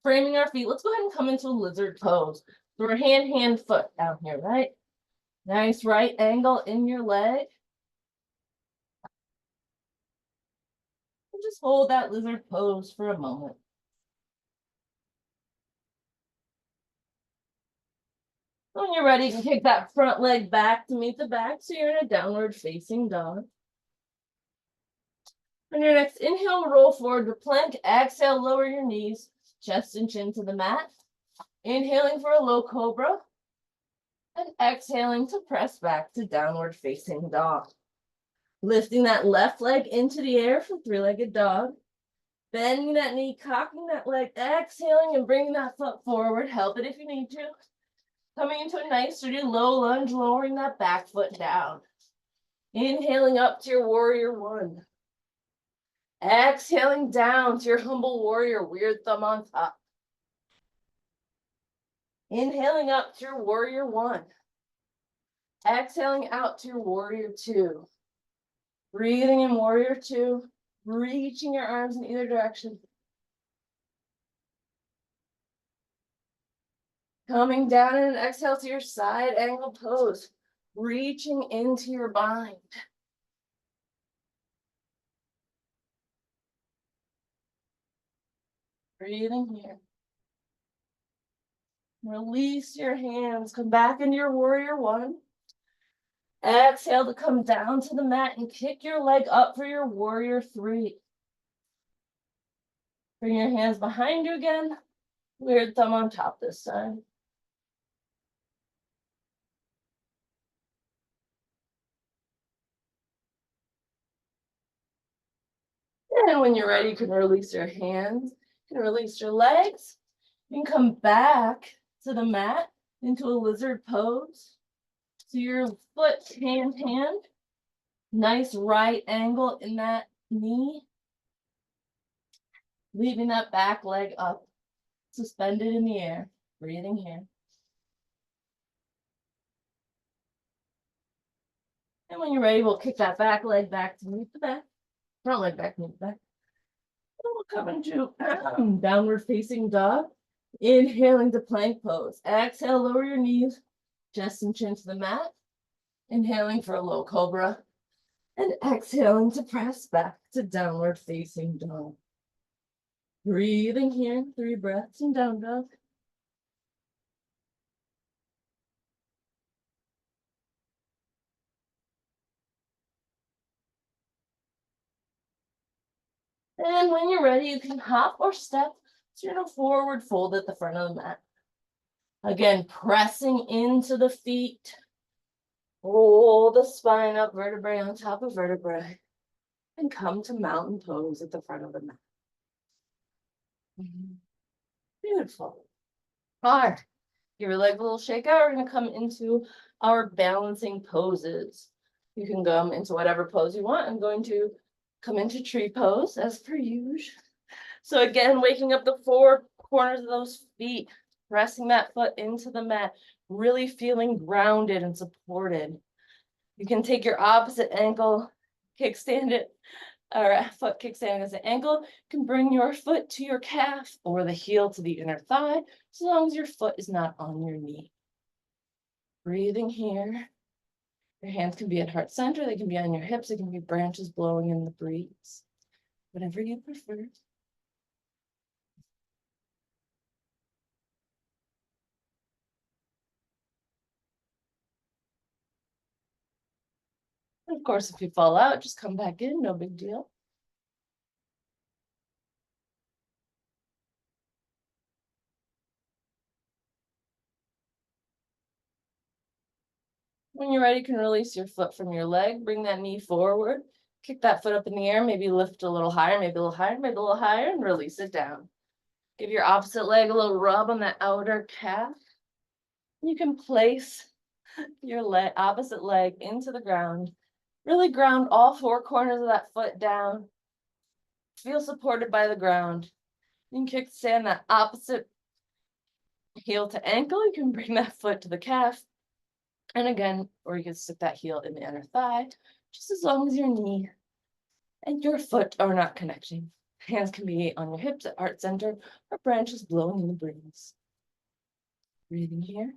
framing our feet, let's go ahead and come into a lizard pose. So we're hand, foot down here, right? Nice right angle in your leg. just hold that lizard pose for a moment. When you're ready, you can kick that front leg back to meet the back, so you're in a downward facing dog. On your next inhale, roll forward to plank. Exhale, lower your knees, chest and chin to the mat. Inhaling for a low cobra. And exhaling to press back to downward facing dog. Lifting that left leg into the air for three-legged dog. Bending that knee, cocking that leg, exhaling and bringing that foot forward. Help it if you need to. Coming into a nice sturdy low lunge, lowering that back foot down. Inhaling up to your warrior one. Exhaling down to your humble warrior, weird thumb on top. Inhaling up to your warrior one. Exhaling out to your warrior two. Breathing in warrior two, reaching your arms in either direction. Coming down in an exhale to your side angle pose, reaching into your bind. Breathing here. Release your hands, come back into your warrior one. Exhale to come down to the mat and kick your leg up for your warrior three. Bring your hands behind you again. Weird thumb on top this time. And when you're ready, you can release your hands, you can release your legs. You can come back to the mat into a lizard pose. So your foot hand, nice right angle in that knee. Leaving that back leg up, suspended in the air, breathing here. And when you're ready, we'll kick that back leg back to meet the back. Front leg back to meet the back. And we'll come into downward facing dog. Inhaling to plank pose. Exhale, lower your knees, chest and chin to the mat. Inhaling for a low cobra. And exhaling to press back to downward facing dog. Breathing here, 3 breaths in down dog. And when you're ready, you can hop or step to your forward fold at the front of the mat. Again, pressing into the feet. Roll the spine up, vertebrae on top of vertebrae. And come to mountain pose at the front of the mat. Beautiful. All right. Give your leg a little shake out. We're going to come into our balancing poses. You can go into whatever pose you want. I'm going to come into tree pose as per usual. So again, waking up the 4 corners of those feet, pressing that foot into the mat, really feeling grounded and supported. You can take your opposite ankle, kickstand it, or foot kickstand as an ankle. You can bring your foot to your calf or the heel to the inner thigh, as long as your foot is not on your knee. Breathing here. Your hands can be at heart center, they can be on your hips, they can be branches blowing in the breeze. Whatever you prefer. And of course, if you fall out, just come back in, no big deal. When you're ready, you can release your foot from your leg, bring that knee forward, kick that foot up in the air, maybe lift a little higher, maybe a little higher, maybe a little higher, and release it down. Give your opposite leg a little rub on that outer calf. You can place your opposite leg into the ground. Really ground all 4 corners of that foot down. Feel supported by the ground. You can kickstand that opposite heel to ankle. You can bring that foot to the calf. And again, or you can stick that heel in the inner thigh, just as long as your knee and your foot are not connecting. Hands can be on your hips at heart center or branches blowing in the breeze. Breathing here.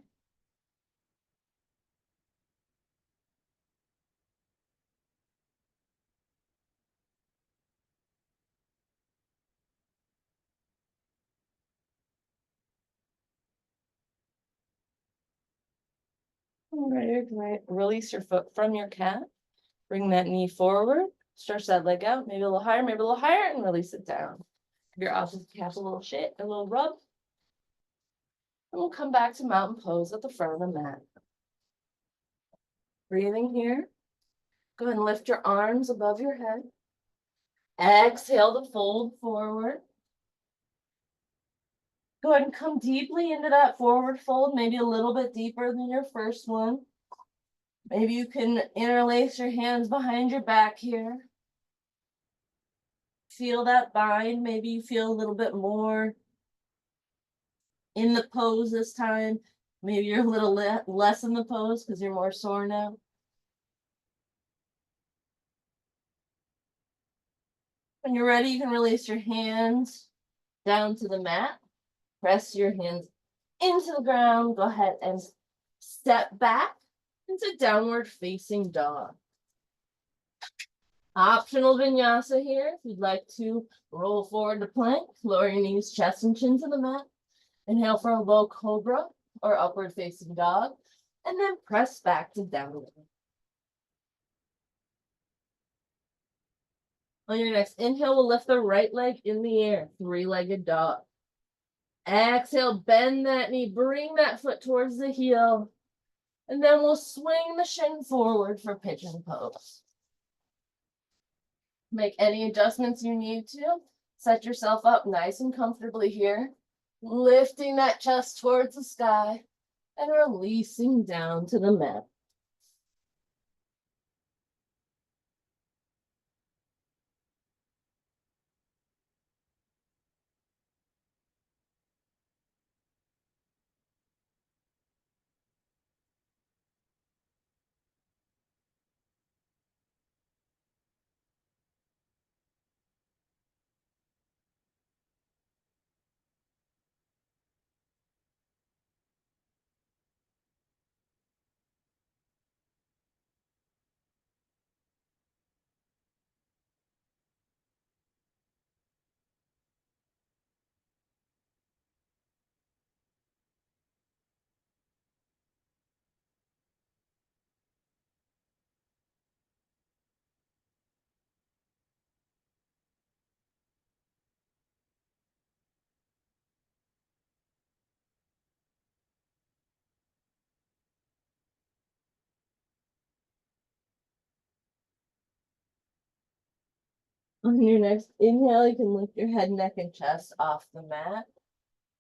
Right. Release your foot from your cat. Bring that knee forward. Stretch that leg out. Maybe a little higher, maybe a little higher, and release it down. Give your opposite calf a little shake, a little rub. And we'll come back to mountain pose at the front of the mat. Breathing here. Go ahead and lift your arms above your head. Exhale to fold forward. Go ahead and come deeply into that forward fold, maybe a little bit deeper than your first one. Maybe you can interlace your hands behind your back here. Feel that bind. Maybe you feel a little bit more in the pose this time. Maybe you're a little less in the pose because you're more sore now. When you're ready, you can release your hands down to the mat. Press your hands into the ground. Go ahead and step back into downward facing dog. Optional vinyasa here. If you'd like to roll forward to plank, lower your knees, chest, and chin to the mat. Inhale for a low cobra or upward facing dog, and then press back to downward. On your next inhale, we'll lift the right leg in the air, three-legged dog. Exhale, bend that knee, bring that foot towards the heel, and then we'll swing the shin forward for pigeon pose. Make any adjustments you need to. Set yourself up nice and comfortably here, lifting that chest towards the sky and releasing down to the mat. On your next inhale, you can lift your head, neck, and chest off the mat.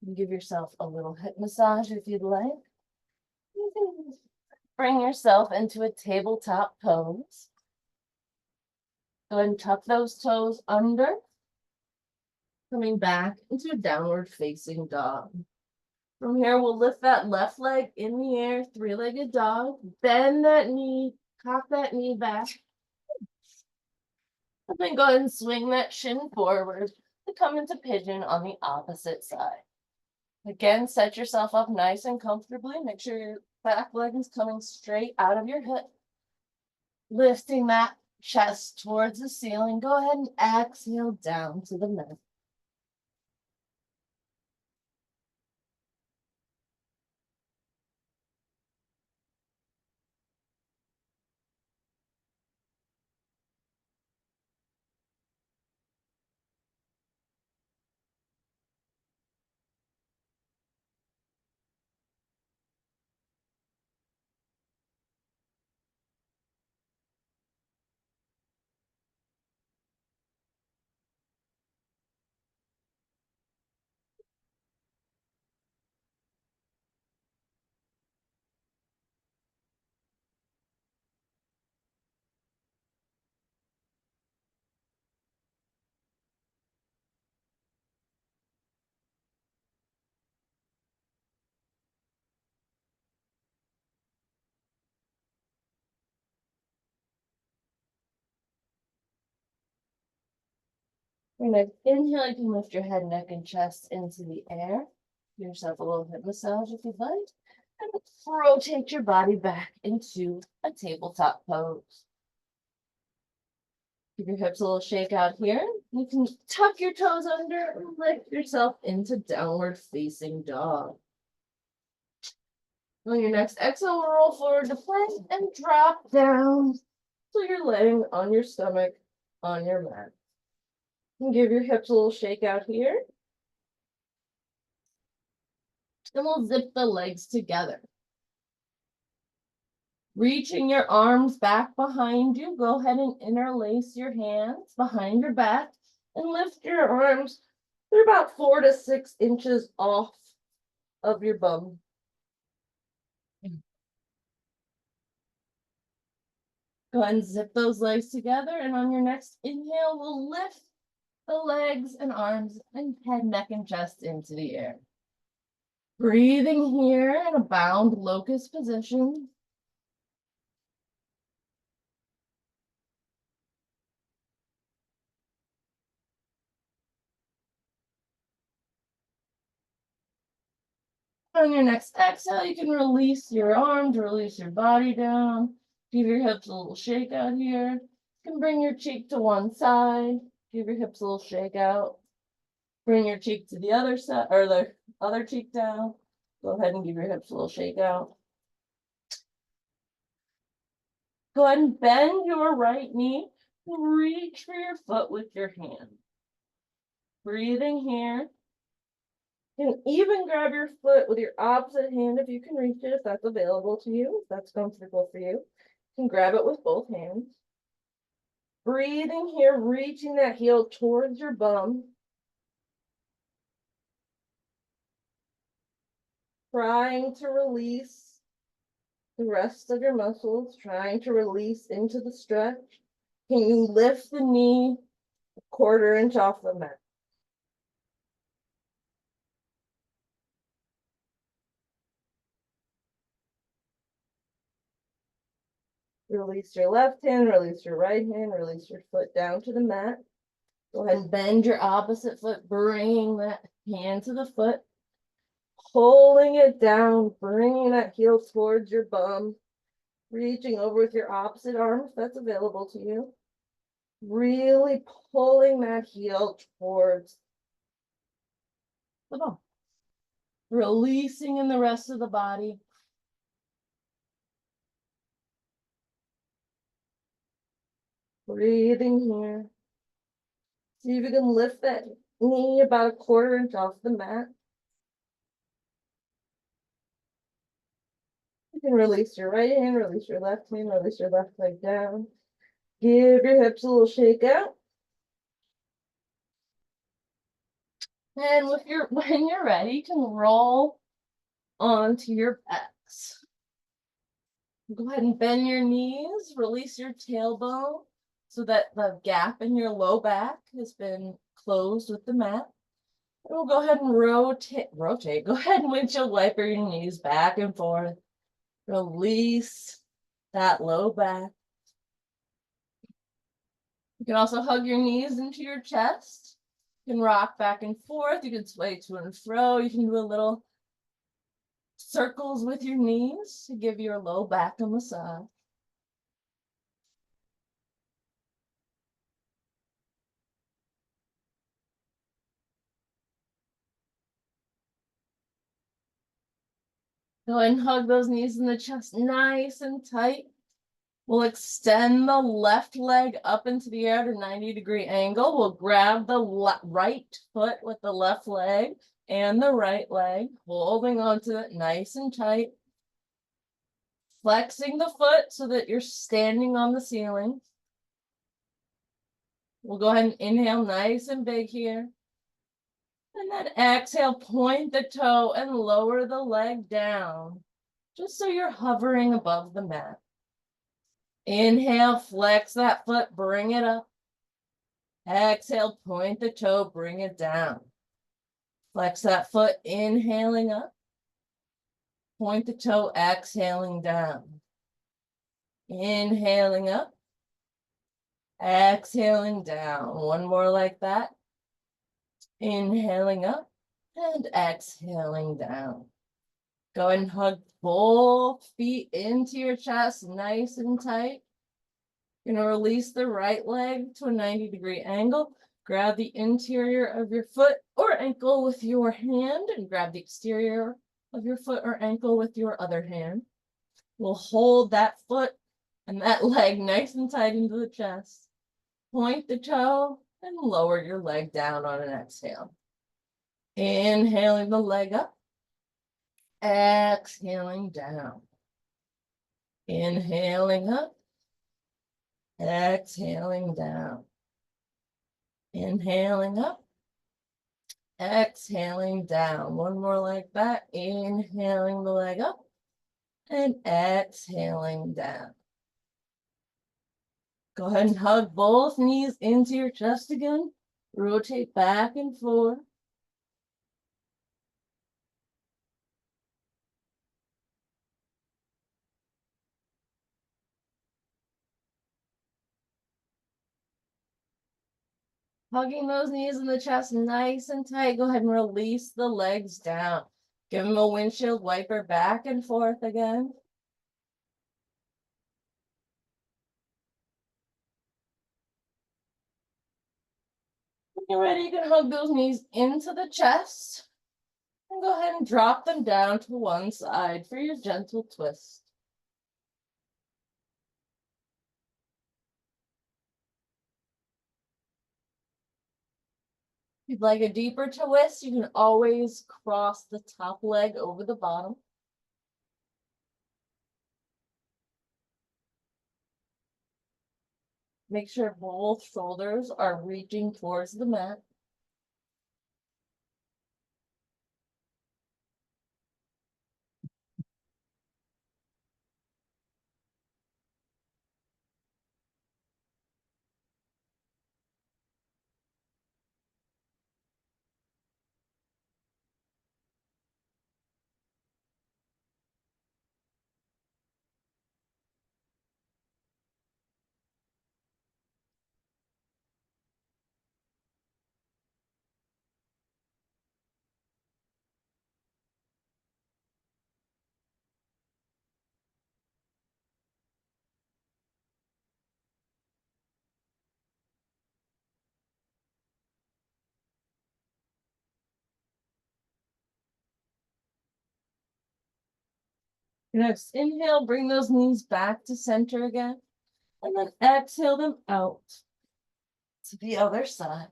And give yourself a little hip massage if you'd like. You can bring yourself into a tabletop pose. Go ahead and tuck those toes under. Coming back into a downward facing dog. From here, we'll lift that left leg in the air, three-legged dog. Bend that knee, cock that knee back. And then go ahead and swing that shin forward to come into pigeon on the opposite side. Again, set yourself up nice and comfortably. Make sure your back leg is coming straight out of your hip. Lifting that chest towards the ceiling. Go ahead and exhale down to the mat. Your next inhale, you can lift your head, neck, and chest into the air. Give yourself a little hip massage if you'd like. And rotate your body back into a tabletop pose. Give your hips a little shake out here. You can tuck your toes under and lift yourself into downward facing dog. On your next exhale, roll forward to plank and drop down. So you're laying on your stomach on your mat. And give your hips a little shake out here. And we'll zip the legs together. Reaching your arms back behind you, go ahead and interlace your hands behind your back and lift your arms. They're about 4 to 6 inches off of your bum. Go ahead and zip those legs together, and on your next inhale, we'll lift the legs and arms and head, neck, and chest into the air. Breathing here in a bound locust position. On your next exhale, you can release your arms, release your body down. Give your hips a little shake out here. You can bring your cheek to one side. Give your hips a little shake out. Bring your cheek to the other side, or the other cheek down. Go ahead and give your hips a little shake out. Go ahead and bend your right knee. Reach for your foot with your hand. Breathing here. You can even grab your foot with your opposite hand if you can reach it, if that's available to you, if that's comfortable for you. You can grab it with both hands. Breathing here, reaching that heel towards your bum. Trying to release the rest of your muscles, trying to release into the stretch. Can you lift the knee a 1/4 inch off the mat? Release your left hand, release your right hand, release your foot down to the mat. Go ahead and bend your opposite foot, bringing that hand to the foot, pulling it down, bringing that heel towards your bum, reaching over with your opposite arm if that's available to you. Really pulling that heel towards the bum. Releasing in the rest of the body. Breathing here. See if you can lift that knee about a 1/4 inch off the mat. You can release your right hand, release your left hand, release your left leg down. Give your hips a little shake out. And when you're ready, you can roll onto your backs. Go ahead and bend your knees, release your tailbone so that the gap in your low back has been closed with the mat. And we'll go ahead and rotate. Go ahead and windshield wiper your knees back and forth. Release that low back. You can also hug your knees into your chest. You can rock back and forth. You can sway to and fro. You can do a little circles with your knees to give your low back a massage. Go ahead and hug those knees in the chest nice and tight. We'll extend the left leg up into the air at a 90-degree angle. We'll grab the right foot with the left leg and the right leg, holding onto it nice and tight. Flexing the foot so that you're standing on the ceiling. We'll go ahead and inhale nice and big here. And then exhale, point the toe and lower the leg down, just so you're hovering above the mat. Inhale, flex that foot, bring it up. Exhale, point the toe, bring it down. Flex that foot, inhaling up. Point the toe, exhaling down. Inhaling up. Exhaling down. One more like that. Inhaling up and exhaling down. Go ahead and hug both feet into your chest, nice and tight. You're going to release the right leg to a 90-degree angle. Grab the interior of your foot or ankle with your hand and grab the exterior of your foot or ankle with your other hand. We'll hold that foot and that leg nice and tight into the chest. Point the toe and lower your leg down on an exhale. Inhaling the leg up, exhaling down. Inhaling up, exhaling down. Inhaling up, exhaling down. One more like that. Inhaling the leg up and exhaling down. Go ahead and hug both knees into your chest again. Rotate back and forth. Hugging those knees in the chest nice and tight. Go ahead and release the legs down. Give them a windshield wiper back and forth again. When you're ready, you can hug those knees into the chest. And go ahead and drop them down to one side for your gentle twist. If you'd like a deeper twist, you can always cross the top leg over the bottom. Make sure both shoulders are reaching towards the mat. Next, inhale, bring those knees back to center again, and then exhale them out to the other side.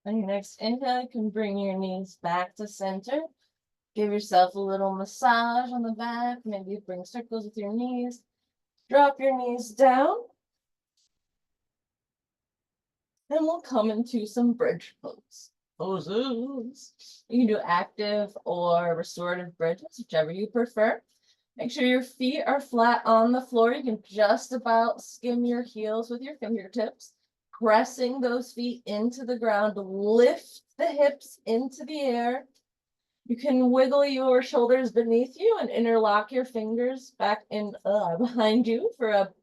On your next inhale, you can bring your knees back to center. Give yourself a little massage on the back. Maybe bring circles with your knees. Drop your knees down. And we'll come into some bridge poses. You can do active or restorative bridges, whichever you prefer. Make sure your feet are flat on the floor. You can just about skim your heels with your fingertips, pressing those feet into the ground. Lift the hips into the air. You can wiggle your shoulders beneath you and interlock your fingers back in behind you for a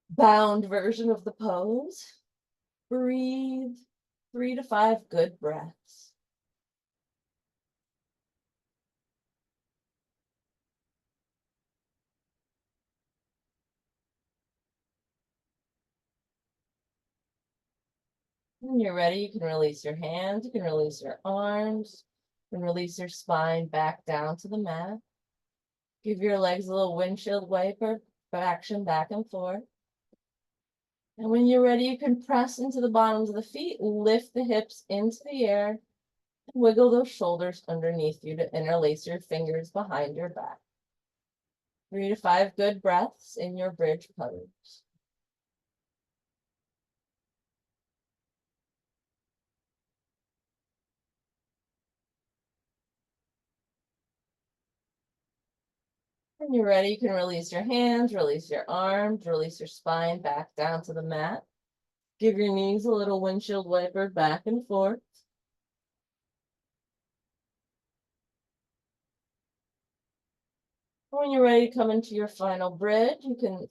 bound version of the pose. Breathe 3 to 5 good breaths. When you're ready, you can release your hands, you can release your arms, you can release your spine back down to the mat. Give your legs a little windshield wiper action back and forth. And when you're ready, you can press into the bottoms of the feet, lift the hips into the air, and wiggle those shoulders underneath you to interlace your fingers behind your back. 3 to 5 good breaths in your bridge pose. When you're ready, you can release your hands, release your arms, release your spine back down to the mat. Give your knees a little windshield wiper back and forth. When you're ready to come into your final bridge, you can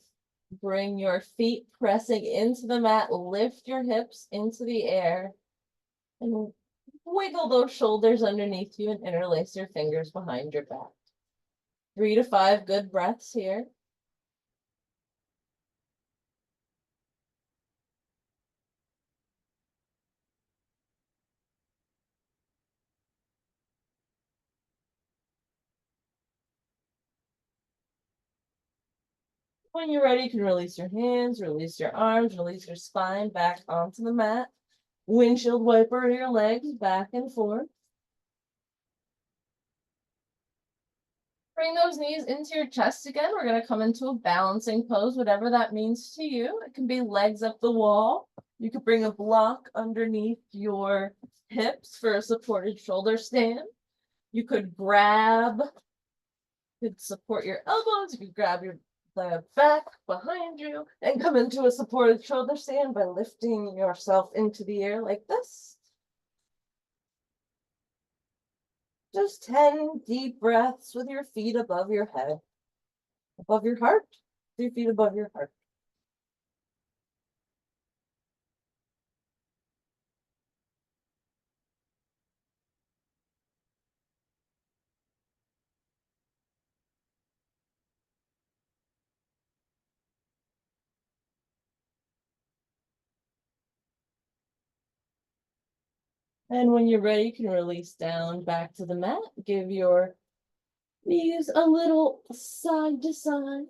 bring your feet pressing into the mat, lift your hips into the air, and wiggle those shoulders underneath you and interlace your fingers behind your back. 3 to 5 good breaths here. When you're ready, you can release your hands, release your arms, release your spine back onto the mat. Windshield wiper your legs back and forth. Bring those knees into your chest again. We're going to come into a balancing pose, whatever that means to you. It can be legs up the wall. You could bring a block underneath your hips for a supported shoulder stand. You could support your elbows. You could grab the back behind you and come into a supported shoulder stand by lifting yourself into the air like this. Just 10 deep breaths with your feet above your head, above your heart, 3 feet above your heart. And when you're ready, you can release down back to the mat. Give your knees a little side to side.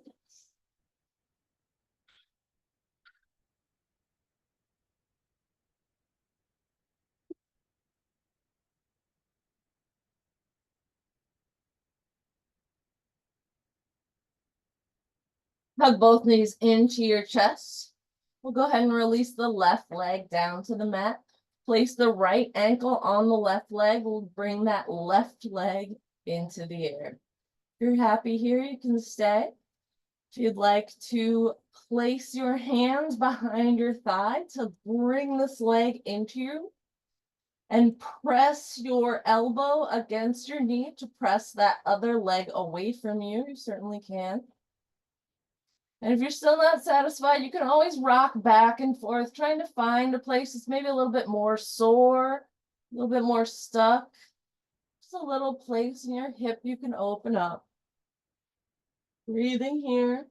Hug both knees into your chest. We'll go ahead and release the left leg down to the mat. Place the right ankle on the left leg. We'll bring that left leg into the air. If you're happy here, you can stay. If you'd like to place your hands behind your thigh to bring this leg into you and press your elbow against your knee to press that other leg away from you, you certainly can. And if you're still not satisfied, you can always rock back and forth, trying to find a place that's maybe a little bit more sore, a little bit more stuck. Just a little place in your hip you can open up. Breathing here.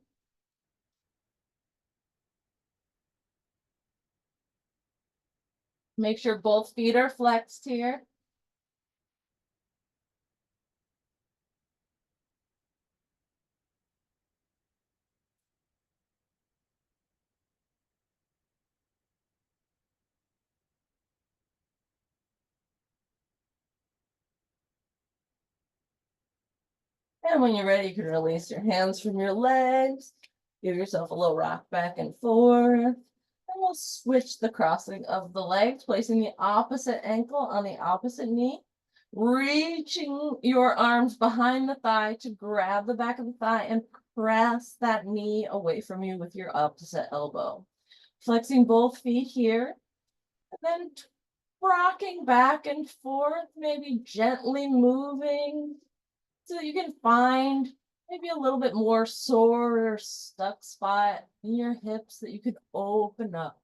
Make sure both feet are flexed here. And when you're ready, you can release your hands from your legs. Give yourself a little rock back and forth. And we'll switch the crossing of the legs, placing the opposite ankle on the opposite knee. Reaching your arms behind the thigh to grab the back of the thigh and press that knee away from you with your opposite elbow. Flexing both feet here. And then rocking back and forth, maybe gently moving so that you can find maybe a little bit more sore or stuck spot in your hips that you could open up.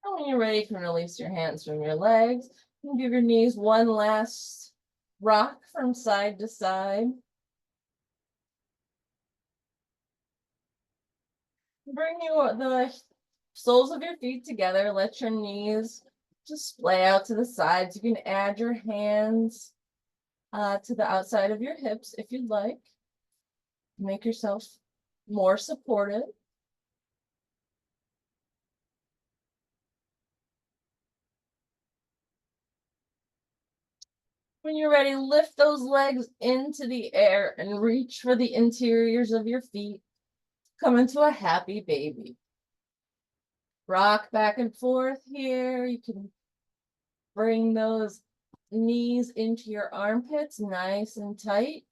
And when you're ready, you can release your hands from your legs. You can give your knees one last rock from side to side. bring the soles of your feet together. Let your knees just splay out to the sides. You can add your hands to the outside of your hips if you'd like. Make yourself more supported. When you're ready, lift those legs into the air and reach for the interiors of your feet. Come into a happy baby. Rock back and forth here. You can bring those knees into your armpits, nice and tight.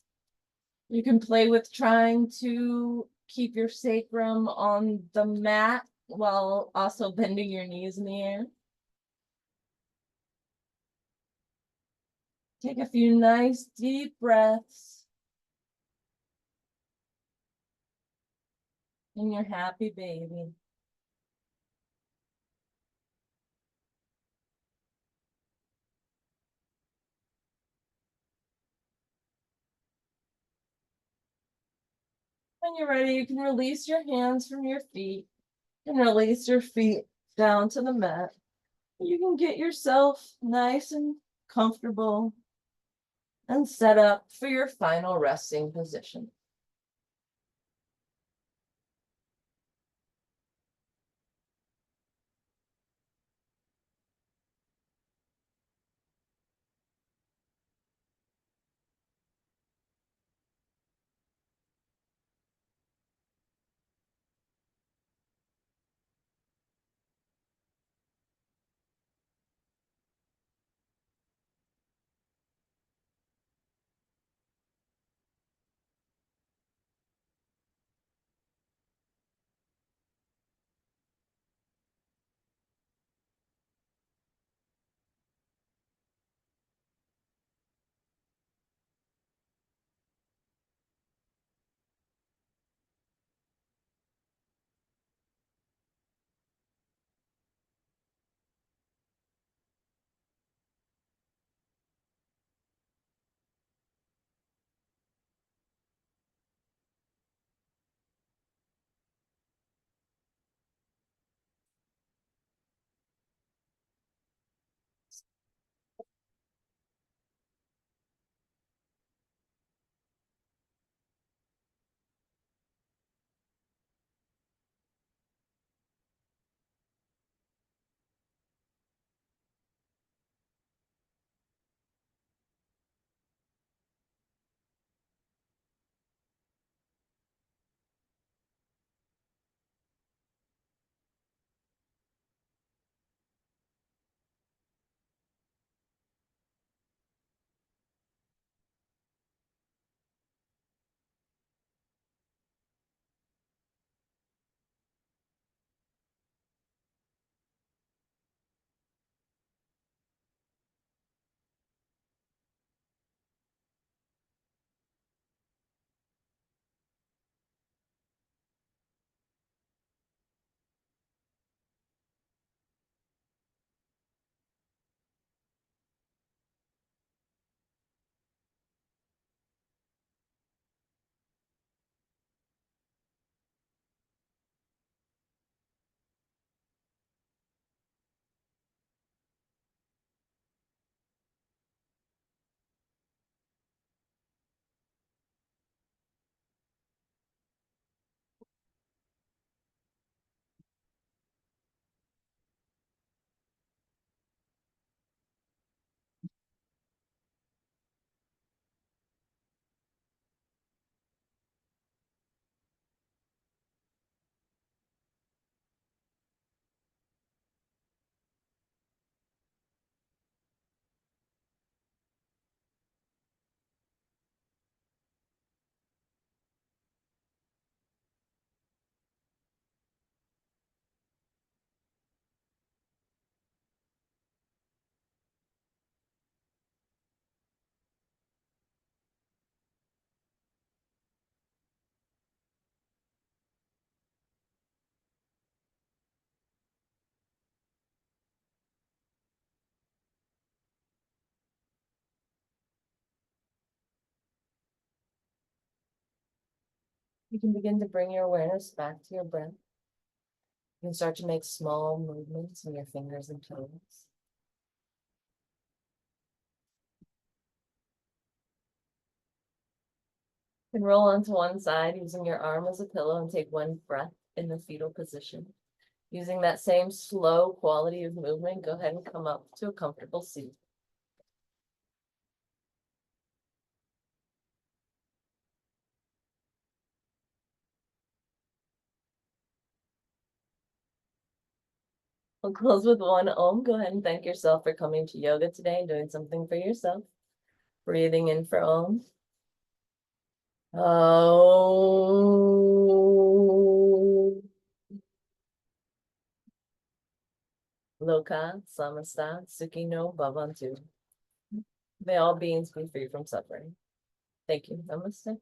You can play with trying to keep your sacrum on the mat while also bending your knees in the air. Take a few nice deep breaths in your happy baby. When you're ready, you can release your hands from your feet and release your feet down to the mat. You can get yourself nice and comfortable and set up for your final resting position. You can begin to bring your awareness back to your breath. You can start to make small movements in your fingers and toes. You can roll onto one side using your arm as a pillow and take one breath in the fetal position. Using that same slow quality of movement, go ahead and come up to a comfortable seat. We'll close with one Om. Go ahead and thank yourself for coming to yoga today and doing something for yourself. Breathing in for Om. Om. Loka Samasta Sukhino Bhavantu. May all beings be free from suffering. Thank you. Namaste.